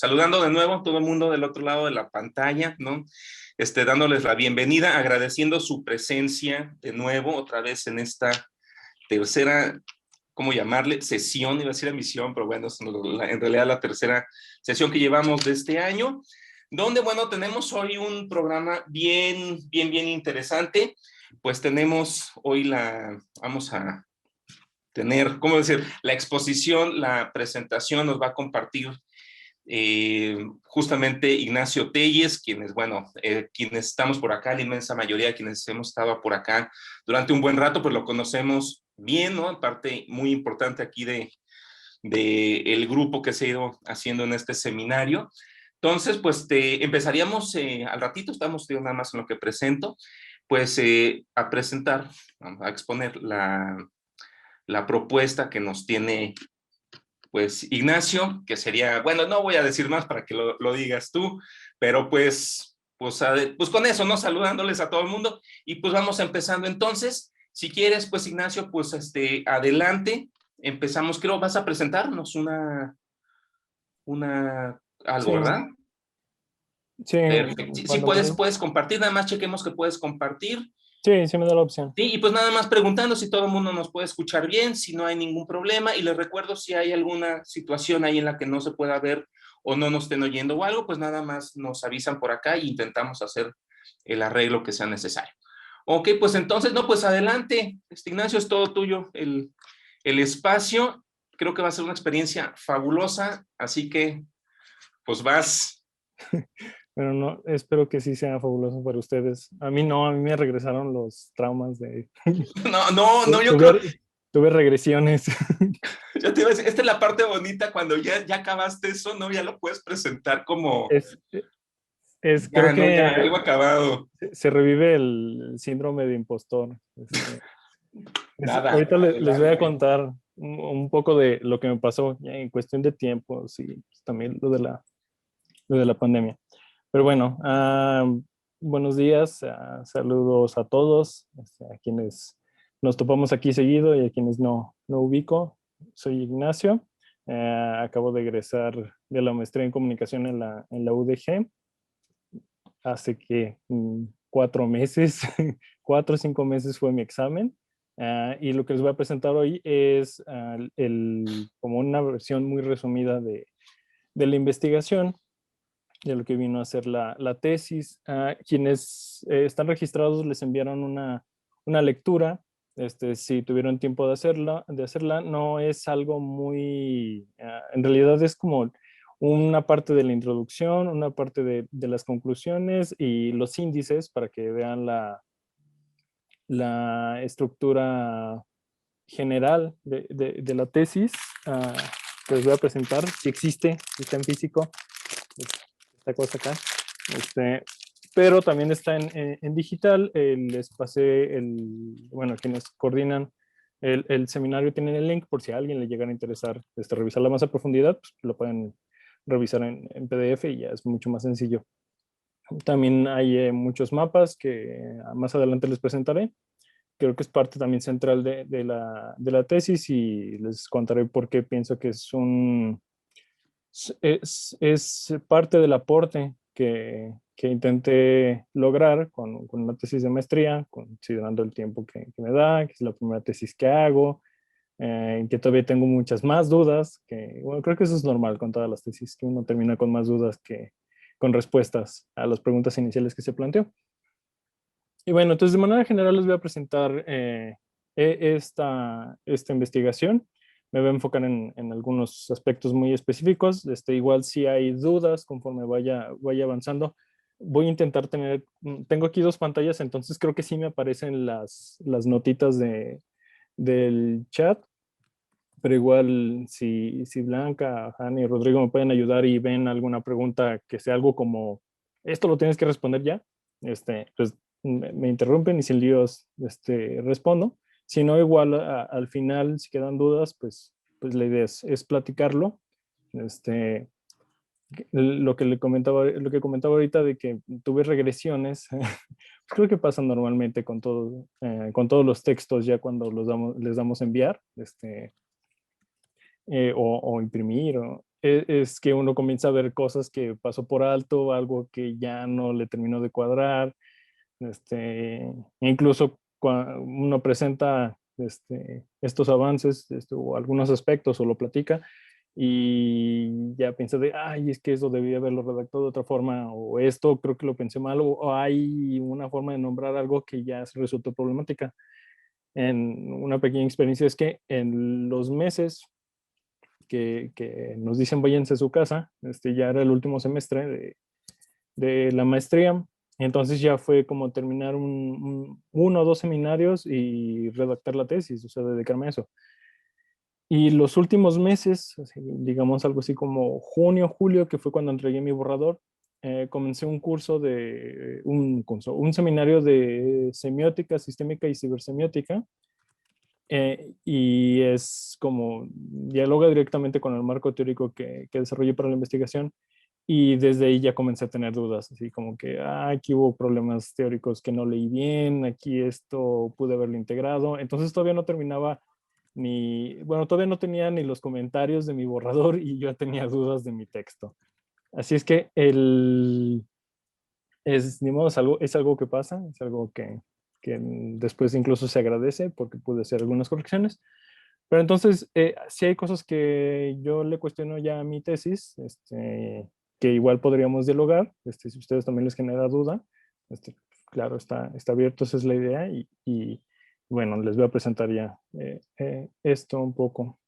saludando de nuevo a todo el mundo del otro lado de la pantalla, ¿no? Dándoles la bienvenida, agradeciendo su presencia de nuevo, otra vez en esta tercera, ¿cómo llamarle? Sesión, iba a decir emisión, pero bueno, en realidad la tercera sesión que llevamos de este año, donde, bueno, tenemos hoy un programa bien interesante. Pues tenemos hoy vamos a tener, ¿cómo decir? La exposición, la presentación nos va a compartir justamente Ignacio Telles, quienes, bueno, quienes estamos por acá, la inmensa mayoría de quienes hemos estado por acá durante un buen rato, pues lo conocemos bien, ¿no? Parte muy importante aquí de el grupo que se ha ido haciendo en este seminario. Entonces, pues empezaríamos al ratito, estamos nada más en lo que presento, pues a presentar, a exponer la propuesta que nos tiene pues Ignacio, que sería, bueno, no voy a decir más para que lo digas tú, pero pues con eso, ¿no? Saludándoles a todo el mundo y pues vamos empezando. Entonces, si quieres, pues Ignacio, pues adelante, empezamos. Creo vas a presentarnos algo, Sí, ¿verdad? sí, Perfecto. Sí, cuando puedes compartir, nada más chequemos que puedes compartir. sí, sí me da la opción. Sí, y pues nada más preguntando si todo el mundo nos puede escuchar bien, si no hay ningún problema, y les recuerdo si hay alguna situación ahí en la que no se pueda ver o no nos estén oyendo o algo, pues nada más nos avisan por acá e intentamos hacer el arreglo que sea necesario. Ok, pues entonces, no, pues adelante, Ignacio, es todo tuyo el espacio. Creo que va a ser una experiencia fabulosa, así que pues vas. Pero no, espero que sí sea fabuloso para ustedes. A mí no, a mí me regresaron los traumas de... No, yo creo. Tuve regresiones. Yo te iba a decir, esta es la parte bonita, cuando ya acabaste eso, ¿no? Ya lo puedes presentar como, Creo no, que ya, algo acabado. se revive el síndrome de impostor. Nada, Ahorita les voy a adelante. contar un poco de lo que me pasó ya en cuestión de tiempo, sí, pues también lo de la pandemia. Pero bueno, buenos días, saludos a todos, a quienes nos topamos aquí seguido y a quienes no ubico. Soy Ignacio, acabo de egresar de la maestría en comunicación en la UDG hace que 4 meses, 4 o 5 meses fue mi examen. Y lo que les voy a presentar hoy es como una versión muy resumida de la investigación, de lo que vino a ser la tesis. Quienes están registrados les enviaron una lectura. Si tuvieron tiempo de hacerla, no es algo muy, en realidad es como una parte de la introducción, una parte de las conclusiones y los índices para que vean la estructura general de la tesis. Que les voy a presentar, si existe, si está en físico, esta cosa acá. Pero también está en digital. Les pasé bueno, quienes coordinan el seminario tienen el link por si a alguien le llegara a interesar revisarla más a profundidad, pues lo pueden revisar en PDF y ya es mucho más sencillo. También hay muchos mapas que más adelante les presentaré. Creo que es parte también central de la tesis y les contaré por qué pienso que es parte del aporte que intenté lograr con una tesis de maestría, considerando el tiempo que me da, que es la primera tesis que hago, que todavía tengo muchas más dudas, bueno, creo que eso es normal con todas las tesis, que uno termina con más dudas que con respuestas a las preguntas iniciales que se planteó. Y bueno, entonces de manera general les voy a presentar esta investigación. Me voy a enfocar en algunos aspectos muy específicos. Igual si hay dudas conforme vaya avanzando, voy a intentar tengo aquí 2 pantallas, entonces creo que sí me aparecen las notitas del chat, pero igual si Blanca, Jani y Rodrigo me pueden ayudar y ven alguna pregunta que sea algo como, esto lo tienes que responder ya, pues me interrumpen y sin líos respondo. Si no, igual al final, si quedan dudas, pues la idea es platicarlo. Lo que comentaba ahorita de que tuve regresiones, creo que pasa normalmente con todos los textos ya cuando les damos enviar, o imprimir. es que uno comienza a ver cosas que pasó por alto, algo que ya no le terminó de cuadrar. Incluso cuando uno presenta estos avances o algunos aspectos o lo platica y ya piensa de, ay, es que eso debía haberlo redactado de otra forma, o esto creo que lo pensé mal, o hay una forma de nombrar algo que ya se resultó problemática. En una pequeña experiencia es que en los meses que nos dicen váyanse a su casa, ya era el último semestre de la maestría, entonces ya fue como terminar uno o dos seminarios y redactar la tesis, o sea, dedicarme a eso. Y los últimos meses, así, digamos algo así como junio, julio, que fue cuando entregué mi borrador, comencé un curso un seminario de semiótica sistémica y cibersemiótica, y es como dialoga directamente con el marco teórico que desarrollé para la investigación, y desde ahí ya comencé a tener dudas, así como que aquí hubo problemas teóricos que no leí bien, aquí esto pude haberlo integrado, entonces todavía no terminaba bueno, todavía no tenía ni los comentarios de mi borrador y yo ya tenía dudas de mi texto. Así es que ni modo, es algo que pasa, es algo que después incluso se agradece porque pude hacer algunas correcciones. Pero entonces, sí hay cosas que yo le cuestiono ya a mi tesis, que igual podríamos dialogar, si ustedes también les genera duda, claro, está abierto, esa es la idea, y bueno, les voy a presentar ya esto un poco.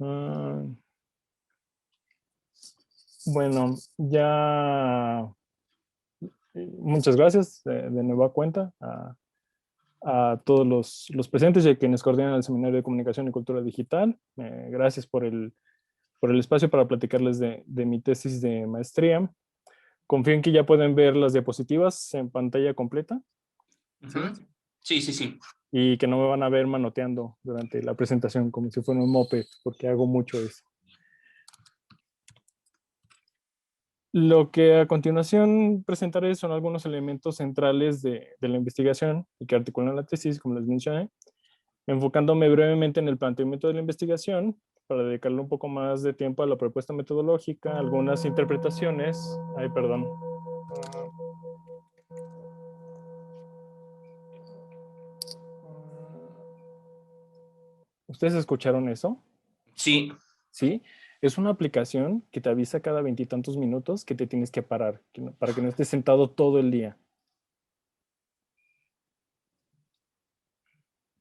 Ah, bueno, ya, muchas gracias de nueva cuenta a todos los presentes y a quienes coordinan el Seminario de Comunicación y Cultura Digital. Gracias por el espacio para platicarles de mi tesis de maestría. Confío en que ya pueden ver las diapositivas en pantalla completa. ¿Sí? Sí, sí, sí. Y que no me van a ver manoteando durante la presentación como si fuera un moped, porque hago mucho eso. Lo que a continuación presentaré son algunos elementos centrales de la investigación y que articulan la tesis, como les mencioné, enfocándome brevemente en el planteamiento de la investigación para dedicarle un poco más de tiempo a la propuesta metodológica, algunas interpretaciones. Ay, perdón. ¿Ustedes escucharon eso? Sí. Sí. Es una aplicación que te avisa cada veintitantos minutos que te tienes que parar para que no estés sentado todo el día.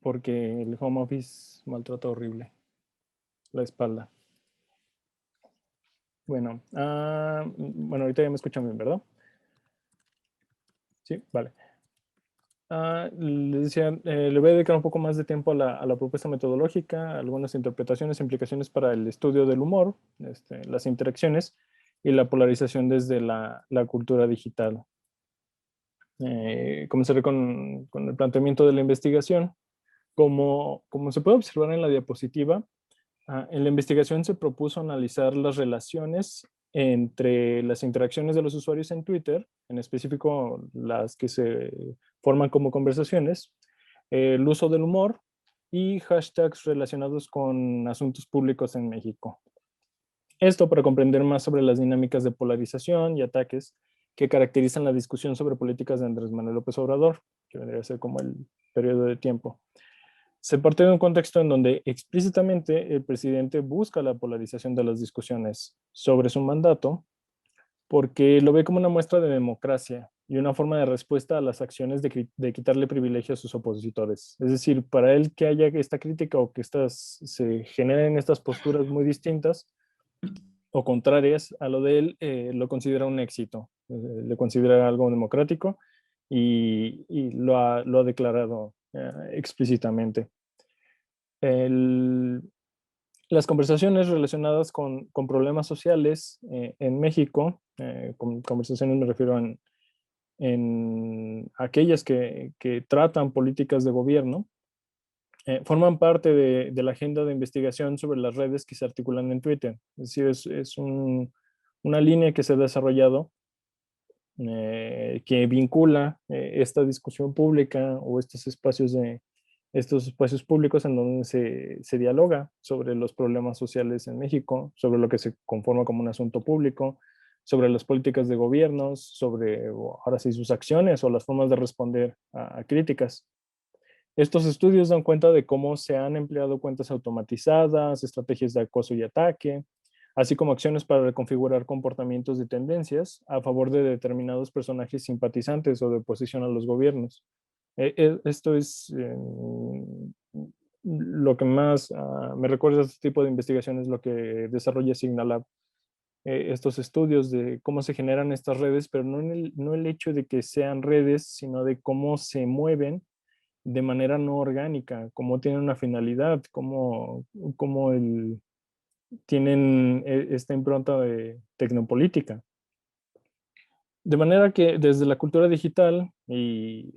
Porque el home office maltrata horrible la espalda. Bueno, bueno, ahorita ya me escuchan bien, ¿verdad? Sí, vale. Les decía, le voy a dedicar un poco más de tiempo a la propuesta metodológica, algunas interpretaciones e implicaciones para el estudio del humor, las interacciones y la polarización desde la cultura digital. Comenzaré con el planteamiento de la investigación. Como se puede observar en la diapositiva, en la investigación se propuso analizar las relaciones entre las interacciones de los usuarios en Twitter, en específico las que se forman como conversaciones, el uso del humor y hashtags relacionados con asuntos públicos en México. Esto para comprender más sobre las dinámicas de polarización y ataques que caracterizan la discusión sobre políticas de Andrés Manuel López Obrador, que vendría a ser como el periodo de tiempo. Se parte de un contexto en donde explícitamente el presidente busca la polarización de las discusiones sobre su mandato porque lo ve como una muestra de democracia y una forma de respuesta a las acciones de quitarle privilegio a sus opositores. Es decir, para él que haya esta crítica o que se generen estas posturas muy distintas o contrarias a lo de él, lo considera un éxito, le considera algo democrático y lo ha declarado explícitamente. El, las conversaciones relacionadas con problemas sociales en México, con conversaciones me refiero en aquellas que tratan políticas de gobierno, forman parte de la agenda de investigación sobre las redes que se articulan en Twitter. Es decir, una línea que se ha desarrollado que vincula esta discusión pública o estos espacios estos espacios públicos en donde se dialoga sobre los problemas sociales en México, sobre lo que se conforma como un asunto público, sobre las políticas de gobiernos, sobre ahora sí sus acciones o las formas de responder a críticas. Estos estudios dan cuenta de cómo se han empleado cuentas automatizadas, estrategias de acoso y ataque, así como acciones para reconfigurar comportamientos y tendencias a favor de determinados personajes simpatizantes o de oposición a los gobiernos. Esto es lo que más me recuerda a este tipo de investigaciones, lo que desarrolla Signalab, estos estudios de cómo se generan estas redes, pero no el hecho de que sean redes, sino de cómo se mueven de manera no orgánica, cómo tienen una finalidad, cómo tienen esta impronta de tecnopolítica. De manera que desde la cultura digital y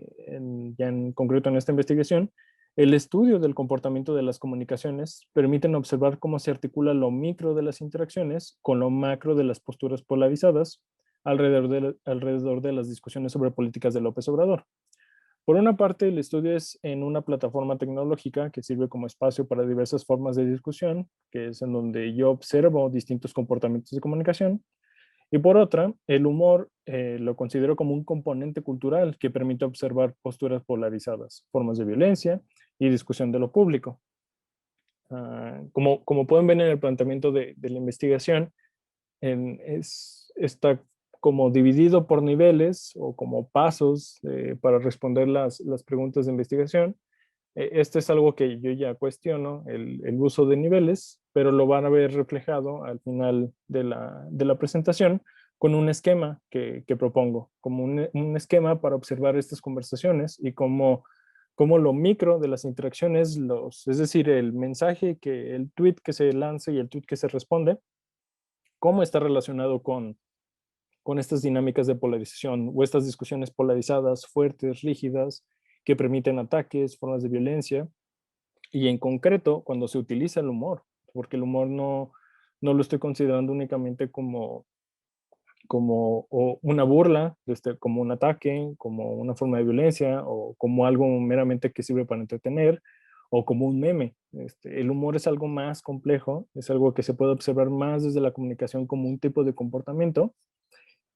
ya en concreto en esta investigación, el estudio del comportamiento de las comunicaciones permiten observar cómo se articula lo micro de las interacciones con lo macro de las posturas polarizadas alrededor de las discusiones sobre políticas de López Obrador. Por una parte, el estudio es en una plataforma tecnológica que sirve como espacio para diversas formas de discusión, que es en donde yo observo distintos comportamientos de comunicación. Y por otra, el humor lo considero como un componente cultural que permite observar posturas polarizadas, formas de violencia y discusión de lo público. Como pueden ver en el planteamiento de la investigación, está como dividido por niveles o como pasos para responder las preguntas de investigación. Este es algo que yo ya cuestiono, el uso de niveles, pero lo van a ver reflejado al final de la presentación con un esquema que propongo, como un esquema para observar estas conversaciones y cómo lo micro de las interacciones, es decir, el mensaje, el tweet que se lanza y el tweet que se responde, cómo está relacionado con estas dinámicas de polarización o estas discusiones polarizadas, fuertes, rígidas, que permiten ataques, formas de violencia, y en concreto cuando se utiliza el humor, porque el humor no lo estoy considerando únicamente como una burla, como un ataque, como una forma de violencia o como algo meramente que sirve para entretener o como un meme. El humor es algo más complejo, es algo que se puede observar más desde la comunicación como un tipo de comportamiento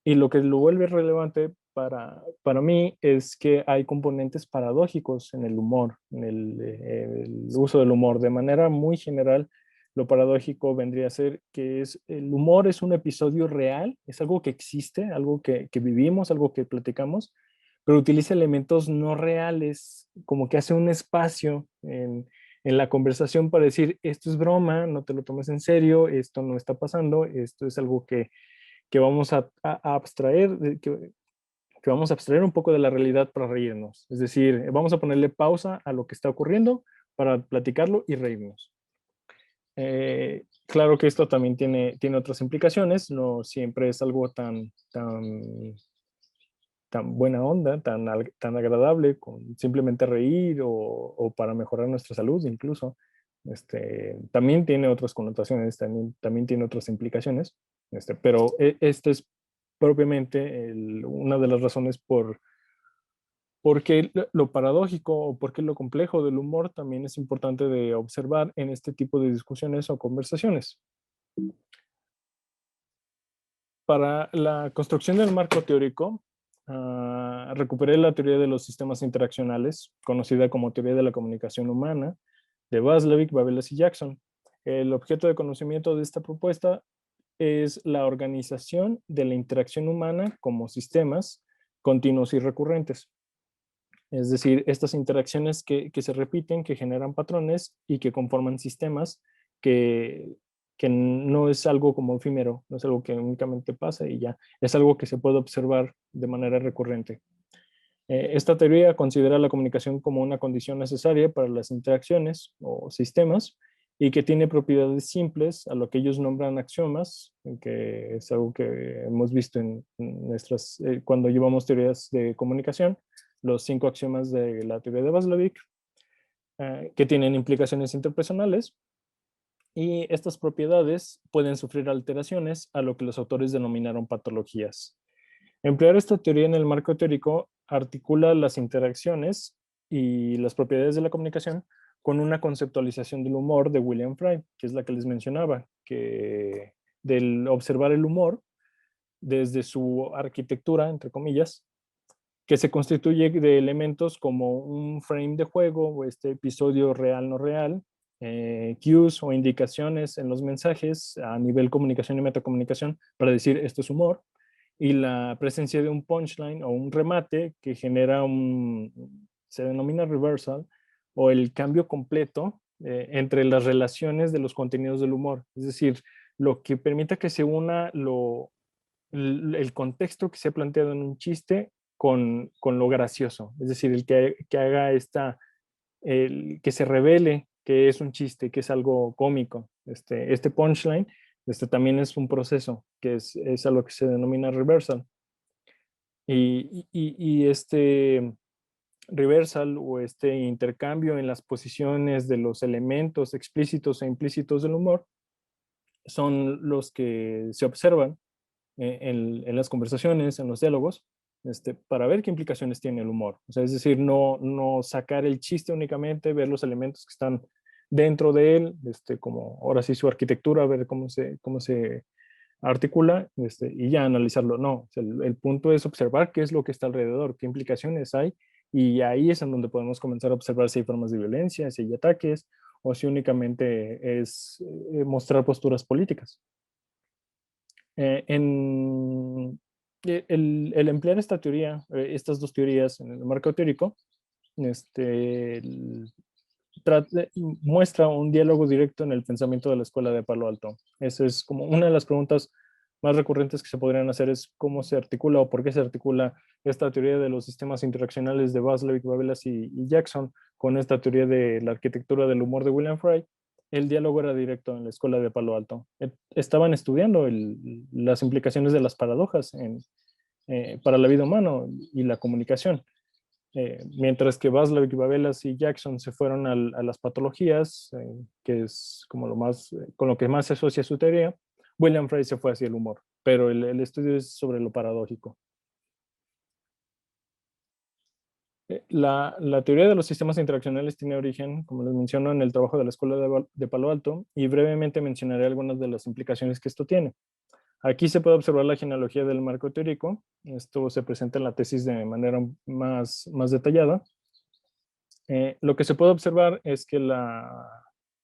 y lo que lo vuelve relevante para mí es que hay componentes paradójicos en el humor, en el uso del humor. De manera muy general, lo paradójico vendría a ser que el humor es un episodio real, es algo que existe, algo que vivimos, algo que platicamos, pero utiliza elementos no reales, como que hace un espacio en la conversación para decir, esto es broma, no te lo tomes en serio, esto no está pasando, esto es algo que vamos a abstraer, que vamos a abstraer un poco de la realidad para reírnos. Es decir, vamos a ponerle pausa a lo que está ocurriendo para platicarlo y reírnos. Claro que esto también tiene otras implicaciones, no siempre es algo tan buena onda, tan agradable, con simplemente reír o para mejorar nuestra salud incluso. También tiene otras connotaciones, también tiene otras implicaciones, pero este es propiamente una de las razones porque lo paradójico o porque lo complejo del humor también es importante de observar en este tipo de discusiones o conversaciones. Para la construcción del marco teórico, recuperé la teoría de los sistemas interaccionales, conocida como teoría de la comunicación humana, de Václavic, Babelas y Jackson. El objeto de conocimiento de esta propuesta es la organización de la interacción humana como sistemas continuos y recurrentes. Es decir, estas interacciones que se repiten, que generan patrones y que conforman sistemas que, que no es algo como efímero, no es algo que únicamente pasa y ya, es algo que se puede observar de manera recurrente. Esta teoría considera la comunicación como una condición necesaria para las interacciones o sistemas y que tiene propiedades simples a lo que ellos nombran axiomas, que es algo que hemos visto en cuando llevamos teorías de comunicación, los 5 axiomas de la teoría de Václavic, que tienen implicaciones interpersonales, y estas propiedades pueden sufrir alteraciones a lo que los autores denominaron patologías. Emplear esta teoría en el marco teórico articula las interacciones y las propiedades de la comunicación con una conceptualización del humor de William Frey, que es la que les mencionaba, que del observar el humor desde su arquitectura, entre comillas, que se constituye de elementos como un frame de juego o este episodio real no real, cues o indicaciones en los mensajes a nivel comunicación y metacomunicación para decir esto es humor, y la presencia de un punchline o un remate que genera se denomina reversal, o el cambio completo entre las relaciones de los contenidos del humor. Es decir, lo que permita que se una el contexto que se ha planteado en un chiste con lo gracioso. Es decir, el que haga que se revele que es un chiste, que es algo cómico. Este punchline también es un proceso, que es a lo que se denomina reversal. Y este reversal o este intercambio en las posiciones de los elementos explícitos e implícitos del humor son los que se observan en las conversaciones, en los diálogos, para ver qué implicaciones tiene el humor. O sea, es decir, no sacar el chiste únicamente, ver los elementos que están dentro de él, como ahora sí su arquitectura, ver cómo se articula, y ya analizarlo. No, o sea, el punto es observar qué es lo que está alrededor, qué implicaciones hay, y ahí es en donde podemos comenzar a observar si hay formas de violencia, si hay ataques, o si únicamente es mostrar posturas políticas. El emplear esta teoría, estas dos teorías en el marco teórico, el- muestra un diálogo directo en el pensamiento de la escuela de Palo Alto. Esa es como una de las preguntas más recurrentes que se podrían hacer, es cómo se articula o por qué se articula esta teoría de los sistemas interaccionales de Vaslevik, Babelas y Jackson con esta teoría de la arquitectura del humor de William Frey. El diálogo era directo en la escuela de Palo Alto. Estaban estudiando las implicaciones de las paradojas para la vida humana y la comunicación. Mientras que Vaslevik, Babelas y Jackson se fueron a las patologías, que es como con lo que más se asocia su teoría. William Frey se fue hacia el humor, pero el estudio es sobre lo paradójico. La teoría de los sistemas interaccionales tiene origen, como les menciono, en el trabajo de la Escuela de Palo Alto, y brevemente mencionaré algunas de las implicaciones que esto tiene. Aquí se puede observar la genealogía del marco teórico. Esto se presenta en la tesis de manera más detallada. Lo que se puede observar es que la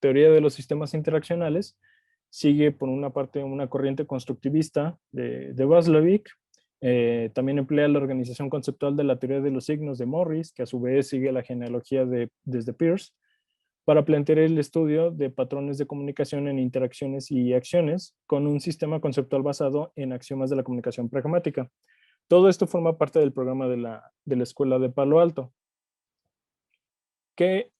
teoría de los sistemas interaccionales sigue por una parte una corriente constructivista de Vaslevik. También emplea la organización conceptual de la teoría de los signos de Morris, que a su vez sigue la genealogía desde Peirce, para plantear el estudio de patrones de comunicación en interacciones y acciones con un sistema conceptual basado en axiomas de la comunicación pragmática. Todo esto forma parte del programa de la Escuela de Palo Alto, que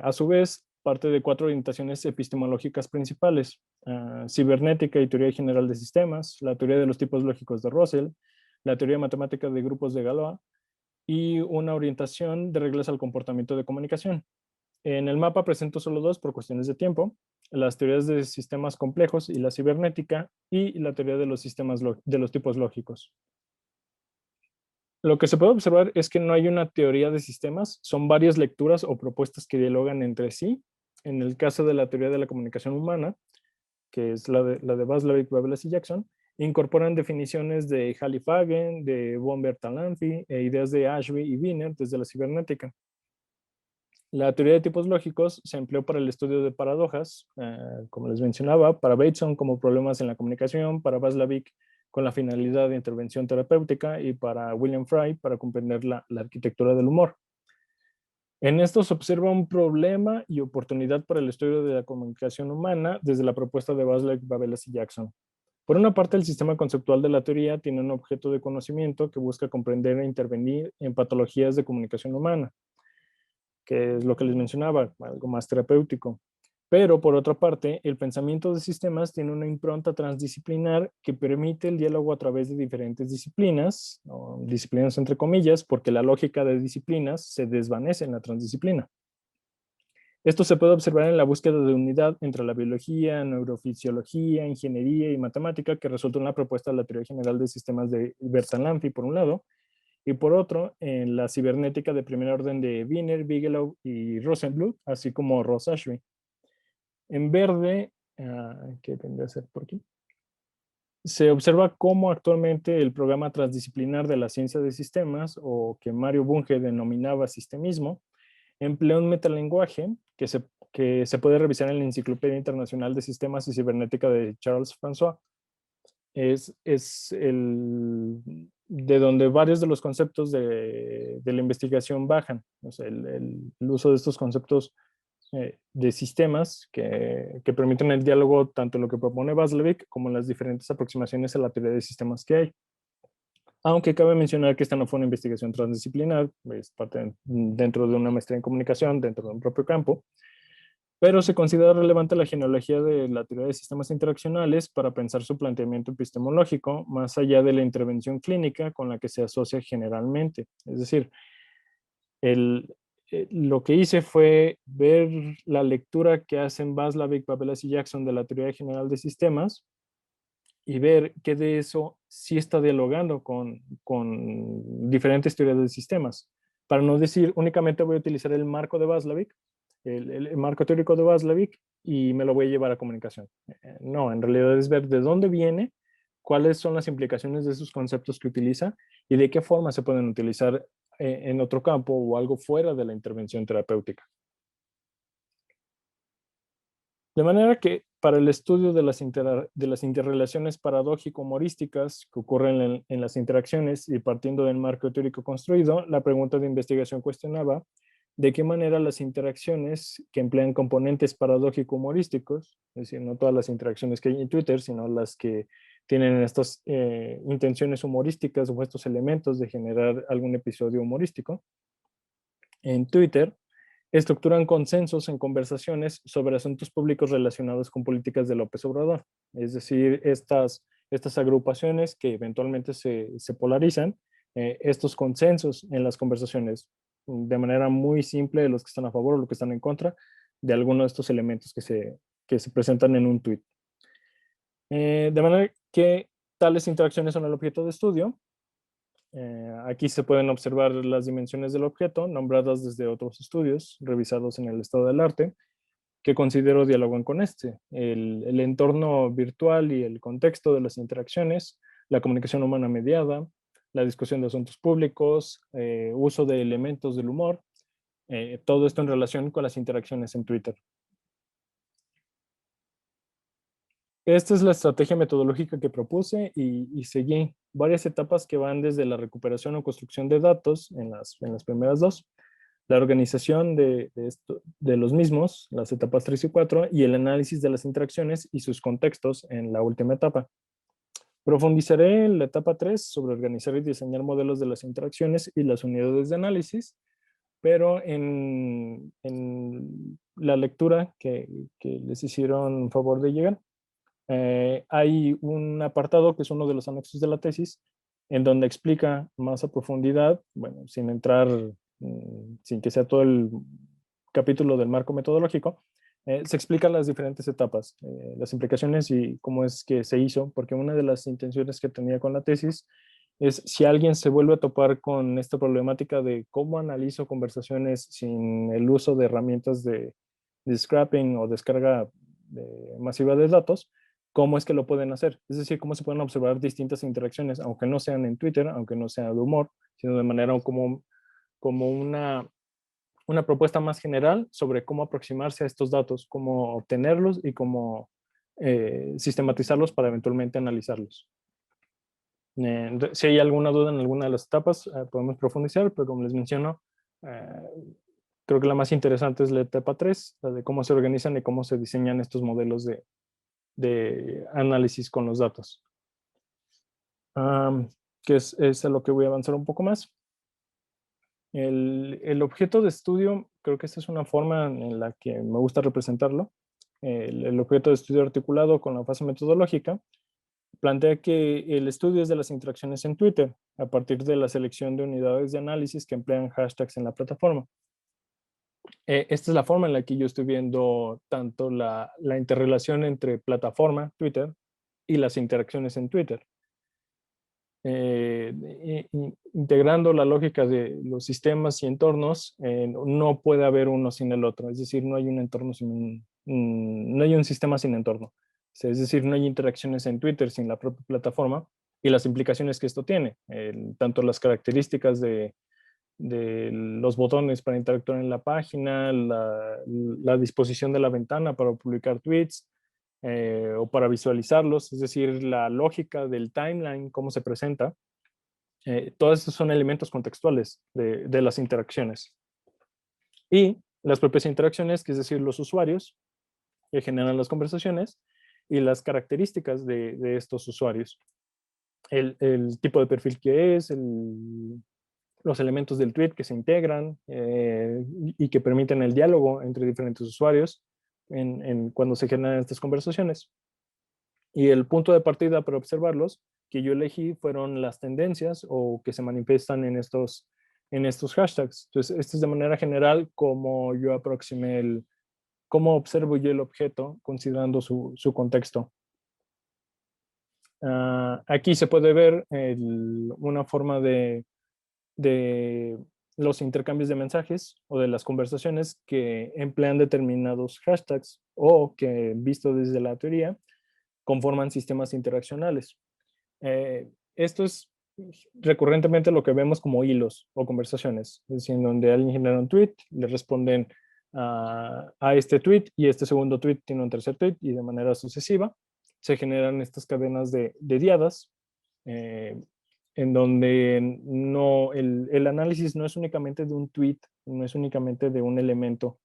a su vez parte de 4 orientaciones epistemológicas principales: cibernética y teoría general de sistemas, la teoría de los tipos lógicos de Russell, la teoría matemática de grupos de Galois, y una orientación de reglas al comportamiento de comunicación. En el mapa presento solo 2 por cuestiones de tiempo: las teorías de sistemas complejos y la cibernética, y la teoría de los sistemas de los tipos lógicos. Lo que se puede observar es que no hay una teoría de sistemas, son varias lecturas o propuestas que dialogan entre sí. En el caso de la teoría de la comunicación humana, que es la de Vaslevik, Babelas y Jackson, incorporan definiciones de Halifagen, de von Bertalanffy e ideas de Ashby y Wiener desde la cibernética. La teoría de tipos lógicos se empleó para el estudio de paradojas, como les mencionaba, para Bateson como problemas en la comunicación, para Vaslevik con la finalidad de intervención terapéutica, y para William Frey para comprender la arquitectura del humor. En esto se observa un problema y oportunidad para el estudio de la comunicación humana desde la propuesta de Vaslevik, Babelas y Jackson. Por una parte, el sistema conceptual de la teoría tiene un objeto de conocimiento que busca comprender e intervenir en patologías de comunicación humana, que es lo que les mencionaba, algo más terapéutico. Pero por otra parte, el pensamiento de sistemas tiene una impronta transdisciplinar que permite el diálogo a través de diferentes disciplinas, o disciplinas entre comillas, porque la lógica de disciplinas se desvanece en la transdisciplina. Esto se puede observar en la búsqueda de unidad entre la biología, neurofisiología, ingeniería y matemática, que resultó en la propuesta de la teoría general de sistemas de Bertalanffy, por un lado, y por otro, en la cibernética de primer orden de Wiener, Bigelow y Rosenbluth, así como Ross Ashby. En verde, ¿qué vendría a ser por aquí? Se observa cómo actualmente el programa transdisciplinar de la ciencia de sistemas, o que Mario Bunge denominaba sistemismo, emplea un metalenguaje que se puede revisar en la Enciclopedia Internacional de Sistemas y Cibernética de Charles François. Es de donde varios de los conceptos de la investigación bajan. O sea, el uso de estos conceptos de sistemas que permiten el diálogo tanto en lo que propone Václavic como en las diferentes aproximaciones a la teoría de sistemas que hay. Aunque cabe mencionar que esta no fue una investigación transdisciplinar, es parte dentro de una maestría en comunicación, dentro de un propio campo, pero se considera relevante la genealogía de la teoría de sistemas interaccionales para pensar su planteamiento epistemológico, más allá de la intervención clínica con la que se asocia generalmente. Es decir, lo que hice fue ver la lectura que hacen Václavic, Papelas y Jackson de la teoría general de sistemas y ver qué de eso sí está dialogando con diferentes teorías de sistemas. Para no decir únicamente voy a utilizar el marco de Václavic, el marco teórico de Václavic, y me lo voy a llevar a comunicación. No, en realidad es ver de dónde viene, cuáles son las implicaciones de esos conceptos que utiliza y de qué forma se pueden utilizar en otro campo o algo fuera de la intervención terapéutica. De manera que para el estudio de las interrelaciones paradójico-humorísticas que ocurren en las interacciones y partiendo del marco teórico construido, la pregunta de investigación cuestionaba de qué manera las interacciones que emplean componentes paradójico-humorísticos, es decir, no todas las interacciones que hay en Twitter, sino las que tienen estas intenciones humorísticas o estos elementos de generar algún episodio humorístico, en Twitter estructuran consensos en conversaciones sobre asuntos públicos relacionados con políticas de López Obrador. Es decir, estas agrupaciones que eventualmente se polarizan, estos consensos en las conversaciones, de manera muy simple, de los que están a favor o los que están en contra de alguno de estos elementos que se presentan en un tweet. De manera que tales interacciones son el objeto de estudio. Aquí se pueden observar las dimensiones del objeto, nombradas desde otros estudios revisados en el estado del arte, que considero dialogan con este. El entorno virtual y el contexto de las interacciones, la comunicación humana mediada, la discusión de asuntos públicos, uso de elementos del humor, todo esto en relación con las interacciones en Twitter. Esta es la estrategia metodológica que propuse y seguí varias etapas que van desde la recuperación o construcción de datos en las primeras dos, la organización de los mismos, las etapas 3 y 4, y el análisis de las interacciones y sus contextos en la última etapa. Profundizaré en la etapa 3 sobre organizar y diseñar modelos de las interacciones y las unidades de análisis, pero en la lectura que les hicieron favor de llegar, hay un apartado que es uno de los anexos de la tesis, en donde explica más a profundidad, bueno, sin entrar, sin que sea todo el capítulo del marco metodológico, se explican las diferentes etapas, las implicaciones y cómo es que se hizo, porque una de las intenciones que tenía con la tesis es si alguien se vuelve a topar con esta problemática de cómo analizo conversaciones sin el uso de herramientas de scrapping o descarga masiva de datos, cómo es que lo pueden hacer. Es decir, cómo se pueden observar distintas interacciones, aunque no sean en Twitter, aunque no sea de humor, sino de manera como una propuesta más general sobre cómo aproximarse a estos datos, cómo obtenerlos y cómo sistematizarlos para eventualmente analizarlos. Si hay alguna duda en alguna de las etapas, podemos profundizar, pero como les menciono, creo que la más interesante es la etapa 3, la de cómo se organizan y cómo se diseñan estos modelos de análisis con los datos. Que es a lo que voy a avanzar un poco más. El objeto de estudio, creo que esta es una forma en la que me gusta representarlo. El objeto de estudio articulado con la fase metodológica plantea que el estudio es de las interacciones en Twitter a partir de la selección de unidades de análisis que emplean hashtags en la plataforma. Esta es la forma en la que yo estoy viendo tanto la interrelación entre plataforma, Twitter, y las interacciones en Twitter. integrando la lógica de los sistemas y entornos, no puede haber uno sin el otro. Es decir, no hay un entorno no hay un sistema sin entorno. Es decir, no hay interacciones en Twitter sin la propia plataforma y las implicaciones que esto tiene, tanto las características de los botones para interactuar en la página, la disposición de la ventana para publicar tweets, o para visualizarlos, es decir, la lógica del timeline, cómo se presenta. Todos estos son elementos contextuales de las interacciones. Y las propias interacciones, que es decir, los usuarios que generan las conversaciones y las características de estos usuarios. El tipo de perfil que es, los elementos del tweet que se integran y que permiten el diálogo entre diferentes usuarios cuando se generan estas conversaciones. Y el punto de partida para observarlos que yo elegí fueron las tendencias o que se manifiestan en estos hashtags. Entonces, esto es de manera general como yo aproximé cómo observo yo el objeto considerando su contexto. Aquí se puede ver una forma de los intercambios de mensajes o de las conversaciones que emplean determinados hashtags o que, visto desde la teoría, conforman sistemas interaccionales. Esto es recurrentemente lo que vemos como hilos o conversaciones, es decir, en donde alguien genera un tweet, le responden a este tweet y este segundo tweet tiene un tercer tweet y de manera sucesiva se generan estas cadenas de diadas en donde el análisis no es únicamente de un tweet, no es únicamente de un elemento,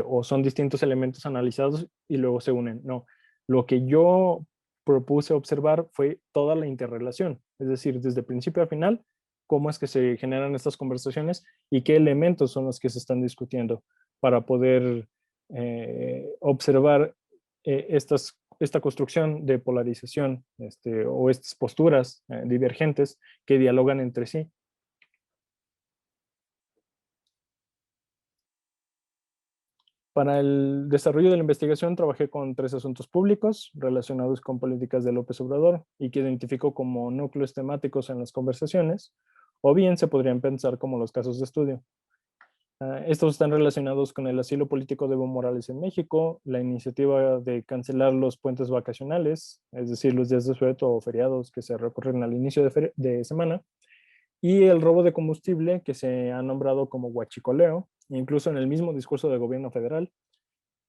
o son distintos elementos analizados y luego se unen. No, lo que yo propuse observar fue toda la interrelación, es decir, desde principio a final, cómo es que se generan estas conversaciones y qué elementos son los que se están discutiendo para poder observar esta construcción de polarización o estas posturas divergentes que dialogan entre sí. Para el desarrollo de la investigación trabajé con 3 asuntos públicos relacionados con políticas de López Obrador y que identifico como núcleos temáticos en las conversaciones, o bien se podrían pensar como los casos de estudio. Estos están relacionados con el asilo político de Evo Morales en México, la iniciativa de cancelar los puentes vacacionales, es decir, los días de sueto o feriados que se recorren al inicio de semana, y el robo de combustible que se ha nombrado como huachicoleo, incluso en el mismo discurso del gobierno federal,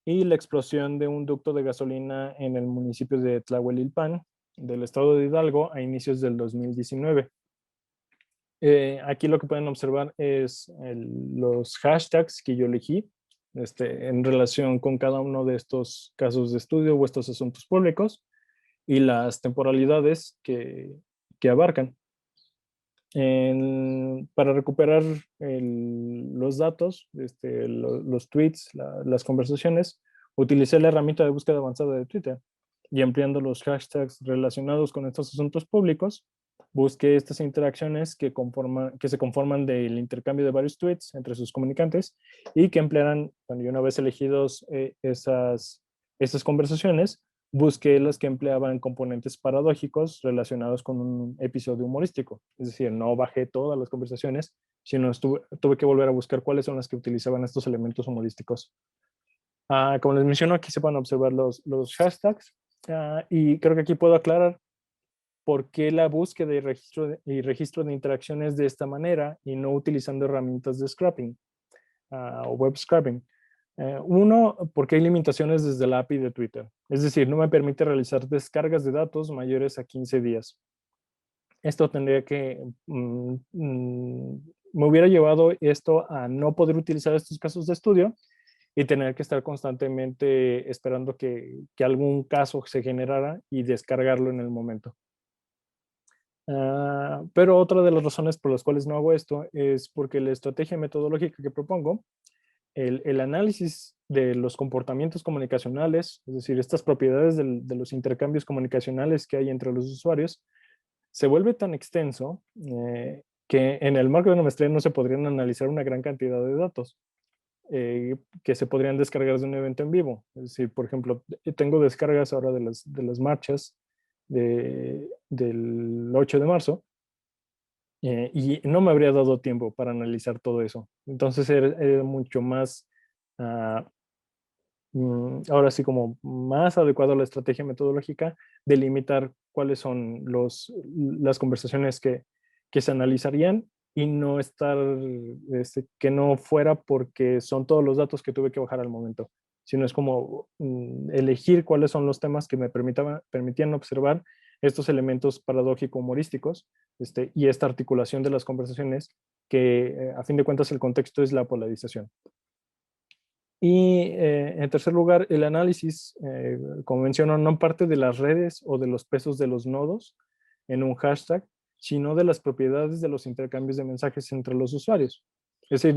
y la explosión de un ducto de gasolina en el municipio de Tlahuelilpan, del estado de Hidalgo, a inicios del 2019. Aquí lo que pueden observar es los hashtags que yo elegí en relación con cada uno de estos casos de estudio o estos asuntos públicos y las temporalidades que abarcan. Para recuperar los datos, los tweets, las conversaciones, utilicé la herramienta de búsqueda avanzada de Twitter y ampliando los hashtags relacionados con estos asuntos públicos, busqué estas interacciones que se conforman del intercambio de varios tweets entre sus comunicantes y que emplearán, cuando una vez elegidos estas conversaciones, busqué las que empleaban componentes paradójicos relacionados con un episodio humorístico. Es decir, no bajé todas las conversaciones, sino tuve que volver a buscar cuáles son las que utilizaban estos elementos humorísticos. Como les menciono, aquí se van a observar los hashtags y creo que aquí puedo aclarar por qué la búsqueda y registro de interacciones de esta manera y no utilizando herramientas de scrapping o web scrapping. Uno, porque hay limitaciones desde la API de Twitter. Es decir, no me permite realizar descargas de datos mayores a 15 días. Esto tendría que... me hubiera llevado esto a no poder utilizar estos casos de estudio y tener que estar constantemente esperando que algún caso se generara y descargarlo en el momento. Pero otra de las razones por las cuales no hago esto es porque la estrategia metodológica que propongo, el análisis de los comportamientos comunicacionales, es decir, estas propiedades de los intercambios comunicacionales que hay entre los usuarios, se vuelve tan extenso que en el marco de una maestría no se podrían analizar una gran cantidad de datos que se podrían descargar de un evento en vivo. Es decir, por ejemplo, tengo descargas ahora de las marchas del 8 de marzo y no me habría dado tiempo para analizar todo eso. Entonces era mucho más, ah, ahora sí como más adecuado a la estrategia metodológica, delimitar cuáles son las conversaciones que se analizarían y no estar, que no fuera porque son todos los datos que tuve que bajar al momento, sino es como elegir cuáles son los temas que me permitían observar estos elementos paradójico-humorísticos, y esta articulación de las conversaciones que a fin de cuentas el contexto es la polarización. Y en tercer lugar, el análisis, como menciono, no parte de las redes o de los pesos de los nodos en un hashtag, sino de las propiedades de los intercambios de mensajes entre los usuarios. Es decir,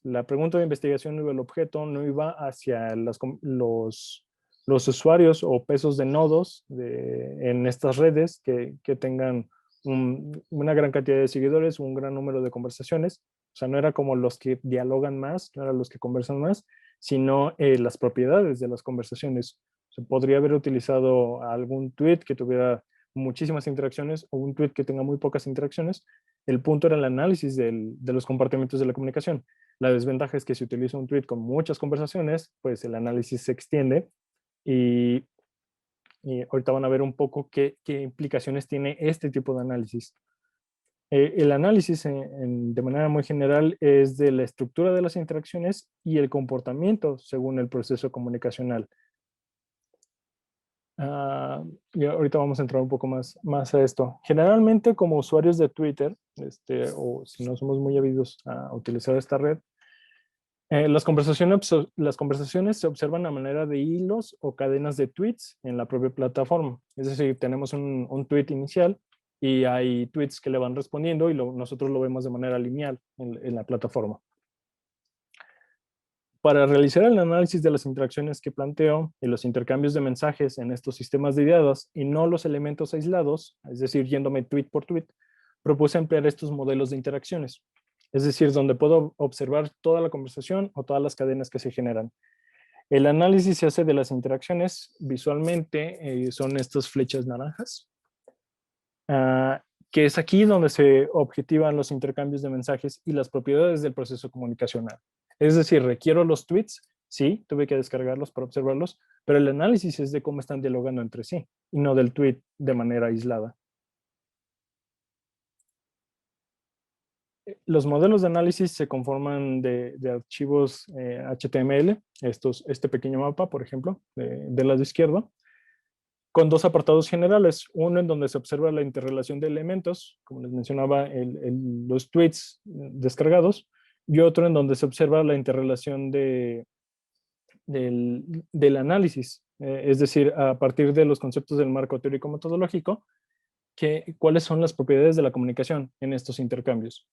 la pregunta de investigación o el objeto no iba hacia los usuarios o pesos de nodos en estas redes que tengan una gran cantidad de seguidores, un gran número de conversaciones. O sea, no era como los que dialogan más, no eran los que conversan más, sino las propiedades de las conversaciones. Se podría haber utilizado algún tweet que tuviera muchísimas interacciones o un tweet que tenga muy pocas interacciones. El punto era el análisis de los comportamientos de la comunicación. La desventaja es que si utilizo un tweet con muchas conversaciones, pues el análisis se extiende y, y ahorita van a ver un poco qué implicaciones tiene este tipo de análisis. El análisis de manera muy general es de la estructura de las interacciones y el comportamiento según el proceso comunicacional. Y ahorita vamos a entrar un poco más a esto. Generalmente como usuarios de Twitter, o si no somos muy habidos a utilizar esta red, las conversaciones se observan a manera de hilos o cadenas de tweets en la propia plataforma. Es decir, tenemos un tweet inicial y hay tweets que le van respondiendo y nosotros lo vemos de manera lineal en la plataforma. Para realizar el análisis de las interacciones que planteo y los intercambios de mensajes en estos sistemas de ideas y no los elementos aislados, es decir, yéndome tweet por tweet, propuse emplear estos modelos de interacciones. Es decir, donde puedo observar toda la conversación o todas las cadenas que se generan. El análisis se hace de las interacciones visualmente, son estas flechas naranjas, que es aquí donde se objetivan los intercambios de mensajes y las propiedades del proceso comunicacional. Es decir, requiero los tweets, sí, tuve que descargarlos para observarlos, pero el análisis es de cómo están dialogando entre sí y no del tweet de manera aislada. Los modelos de análisis se conforman de archivos HTML, este pequeño mapa, por ejemplo, del lado izquierdo, con dos apartados generales, uno en donde se observa la interrelación de elementos, como les mencionaba, los tweets descargados, y otro en donde se observa la interrelación del análisis, es decir, a partir de los conceptos del marco teórico metodológico, cuáles son las propiedades de la comunicación en estos intercambios.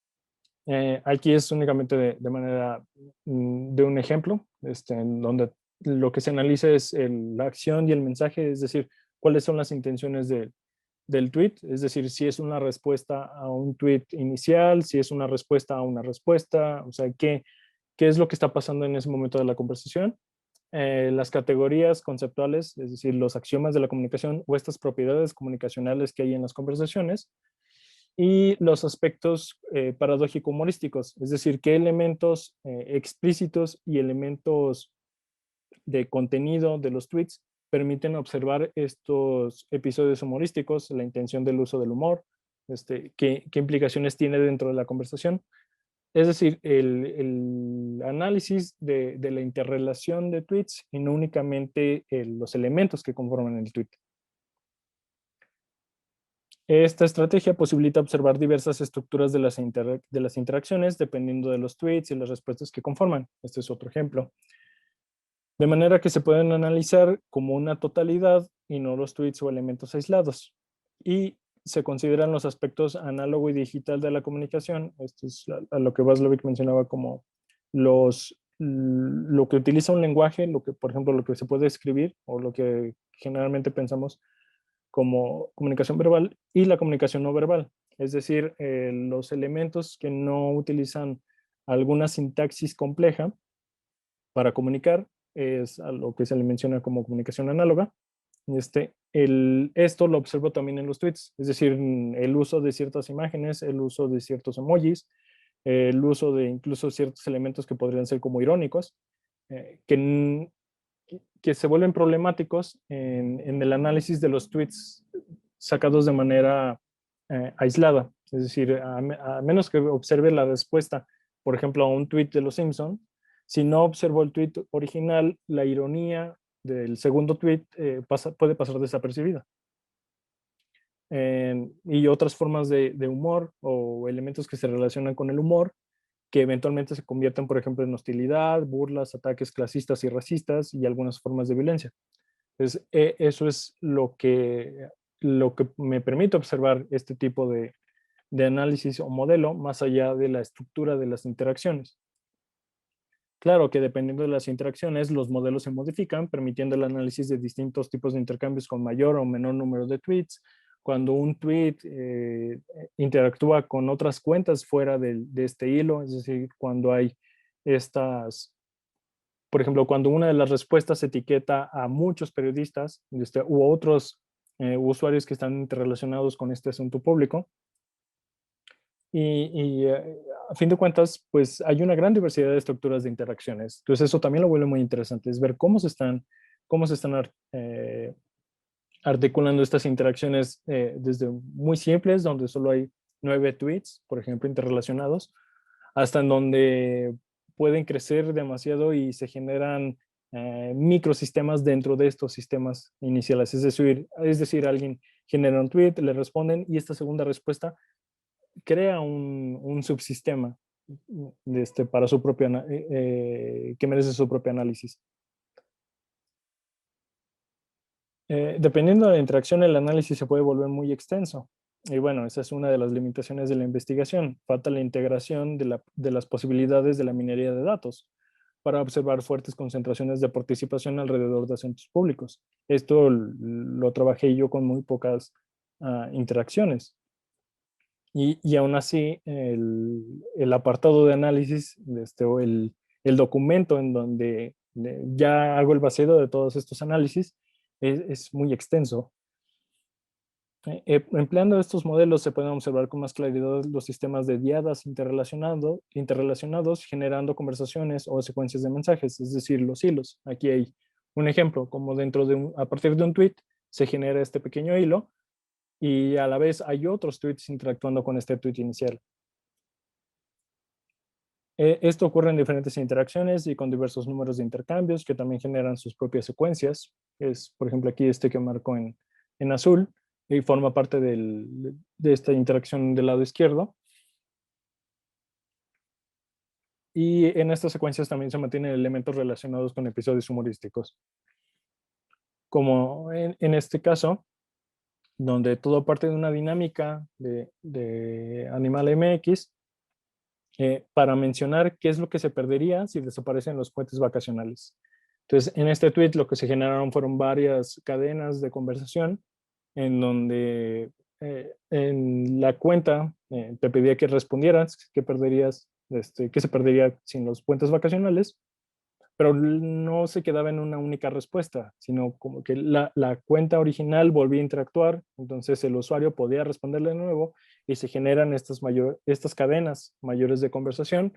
Aquí es únicamente de manera de un ejemplo, en donde lo que se analiza es la acción y el mensaje, es decir, cuáles son las intenciones del tweet, es decir, si es una respuesta a un tweet inicial, si es una respuesta a una respuesta, o sea, qué es lo que está pasando en ese momento de la conversación. Las categorías conceptuales, es decir, los axiomas de la comunicación o estas propiedades comunicacionales que hay en las conversaciones, y los aspectos paradójico-humorísticos, es decir, qué elementos explícitos y elementos de contenido de los tweets permiten observar estos episodios humorísticos, la intención del uso del humor, qué implicaciones tiene dentro de la conversación. Es decir, el análisis de la interrelación de tweets y no únicamente los elementos que conforman el tweet. Esta estrategia posibilita observar diversas estructuras de las interacciones dependiendo de los tweets y las respuestas que conforman. Este es otro ejemplo. De manera que se pueden analizar como una totalidad y no los tweets o elementos aislados. Y se consideran los aspectos análogo y digital de la comunicación. Esto es a lo que Václavic mencionaba como lo que utiliza un lenguaje, por ejemplo, lo que se puede escribir o lo que generalmente pensamos como comunicación verbal y la comunicación no verbal. Es decir, los elementos que no utilizan alguna sintaxis compleja para comunicar es a lo que se le menciona como comunicación análoga, Esto lo observo también en los tweets, es decir, el uso de ciertas imágenes, el uso de ciertos emojis, el uso de incluso ciertos elementos que podrían ser como irónicos, que se vuelven problemáticos en el análisis de los tweets sacados de manera aislada. Es decir, a menos que observe la respuesta, por ejemplo, a un tweet de los Simpson, si no observo el tweet original, la ironía del segundo tweet puede pasar desapercibida. Y otras formas de humor o elementos que se relacionan con el humor que eventualmente se convierten, por ejemplo, en hostilidad, burlas, ataques clasistas y racistas y algunas formas de violencia. Entonces, eso es lo que me permite observar este tipo de análisis o modelo más allá de la estructura de las interacciones. Claro que dependiendo de las interacciones, los modelos se modifican, permitiendo el análisis de distintos tipos de intercambios con mayor o menor número de tweets. Cuando un tweet interactúa con otras cuentas fuera de este hilo, es decir, cuando hay estas, por ejemplo, cuando una de las respuestas etiqueta a muchos periodistas u otros usuarios que están interrelacionados con este asunto público, a fin de cuentas, pues hay una gran diversidad de estructuras de interacciones. Entonces eso también lo vuelve muy interesante, es ver cómo se están articulando estas interacciones desde muy simples, donde solo hay 9 tweets, por ejemplo, interrelacionados, hasta en donde pueden crecer demasiado y se generan microsistemas dentro de estos sistemas iniciales. Es decir, alguien genera un tweet, le responden y esta segunda respuesta crea un subsistema para su propio, que merece su propio análisis. Dependiendo de la interacción, el análisis se puede volver muy extenso. Y bueno, esa es una de las limitaciones de la investigación. Falta la integración de las posibilidades de la minería de datos para observar fuertes concentraciones de participación alrededor de asuntos públicos. Esto lo trabajé yo con muy pocas interacciones. Y aún así, el apartado de análisis, o el documento en donde ya hago el vacío de todos estos análisis, es muy extenso. Empleando estos modelos se pueden observar con más claridad los sistemas de diadas interrelacionados generando conversaciones o secuencias de mensajes, es decir, los hilos. Aquí hay un ejemplo, como a partir de un tweet se genera este pequeño hilo y a la vez hay otros tweets interactuando con este tweet inicial. Esto ocurre en diferentes interacciones y con diversos números de intercambios que también generan sus propias secuencias. Es, por ejemplo, aquí este que marco en azul y forma parte de esta interacción del lado izquierdo. Y en estas secuencias también se mantienen elementos relacionados con episodios humorísticos. Como en este caso, donde todo parte de una dinámica de Animal MX, para mencionar qué es lo que se perdería si desaparecen los puentes vacacionales. Entonces, en este tweet lo que se generaron fueron varias cadenas de conversación en donde en la cuenta te pedía que respondieras qué se perdería sin los puentes vacacionales, pero no se quedaba en una única respuesta, sino como que la cuenta original volvía a interactuar, entonces el usuario podía responderle de nuevo y se generan estas cadenas mayores de conversación,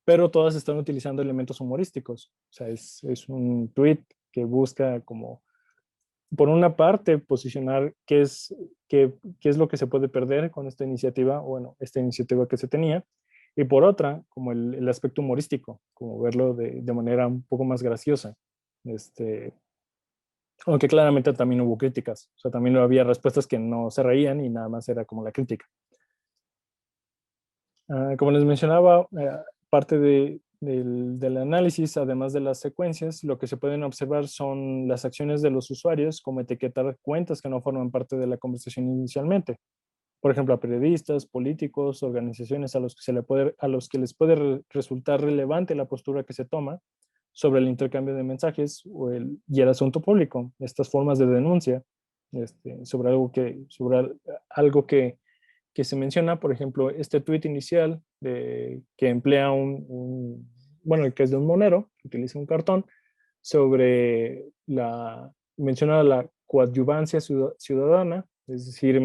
pero todas están utilizando elementos humorísticos. O sea, es un tweet que busca como, por una parte, posicionar qué es lo que se puede perder con esta iniciativa, bueno, esta iniciativa que se tenía, y por otra, como el aspecto humorístico, como verlo de manera un poco más graciosa. Aunque claramente también hubo críticas, o sea, también había respuestas que no se reían y nada más era como la crítica. Como les mencionaba, parte del análisis, además de las secuencias, lo que se pueden observar son las acciones de los usuarios, como etiquetar cuentas que no forman parte de la conversación inicialmente. Por ejemplo, a periodistas, políticos, organizaciones a los que les puede resultar relevante la postura que se toma sobre el intercambio de mensajes y el asunto público, estas formas de denuncia sobre algo que se menciona, por ejemplo, este tweet inicial que emplea bueno, que es de un monero, que utiliza un cartón, menciona coadyuvancia ciudadana, es decir,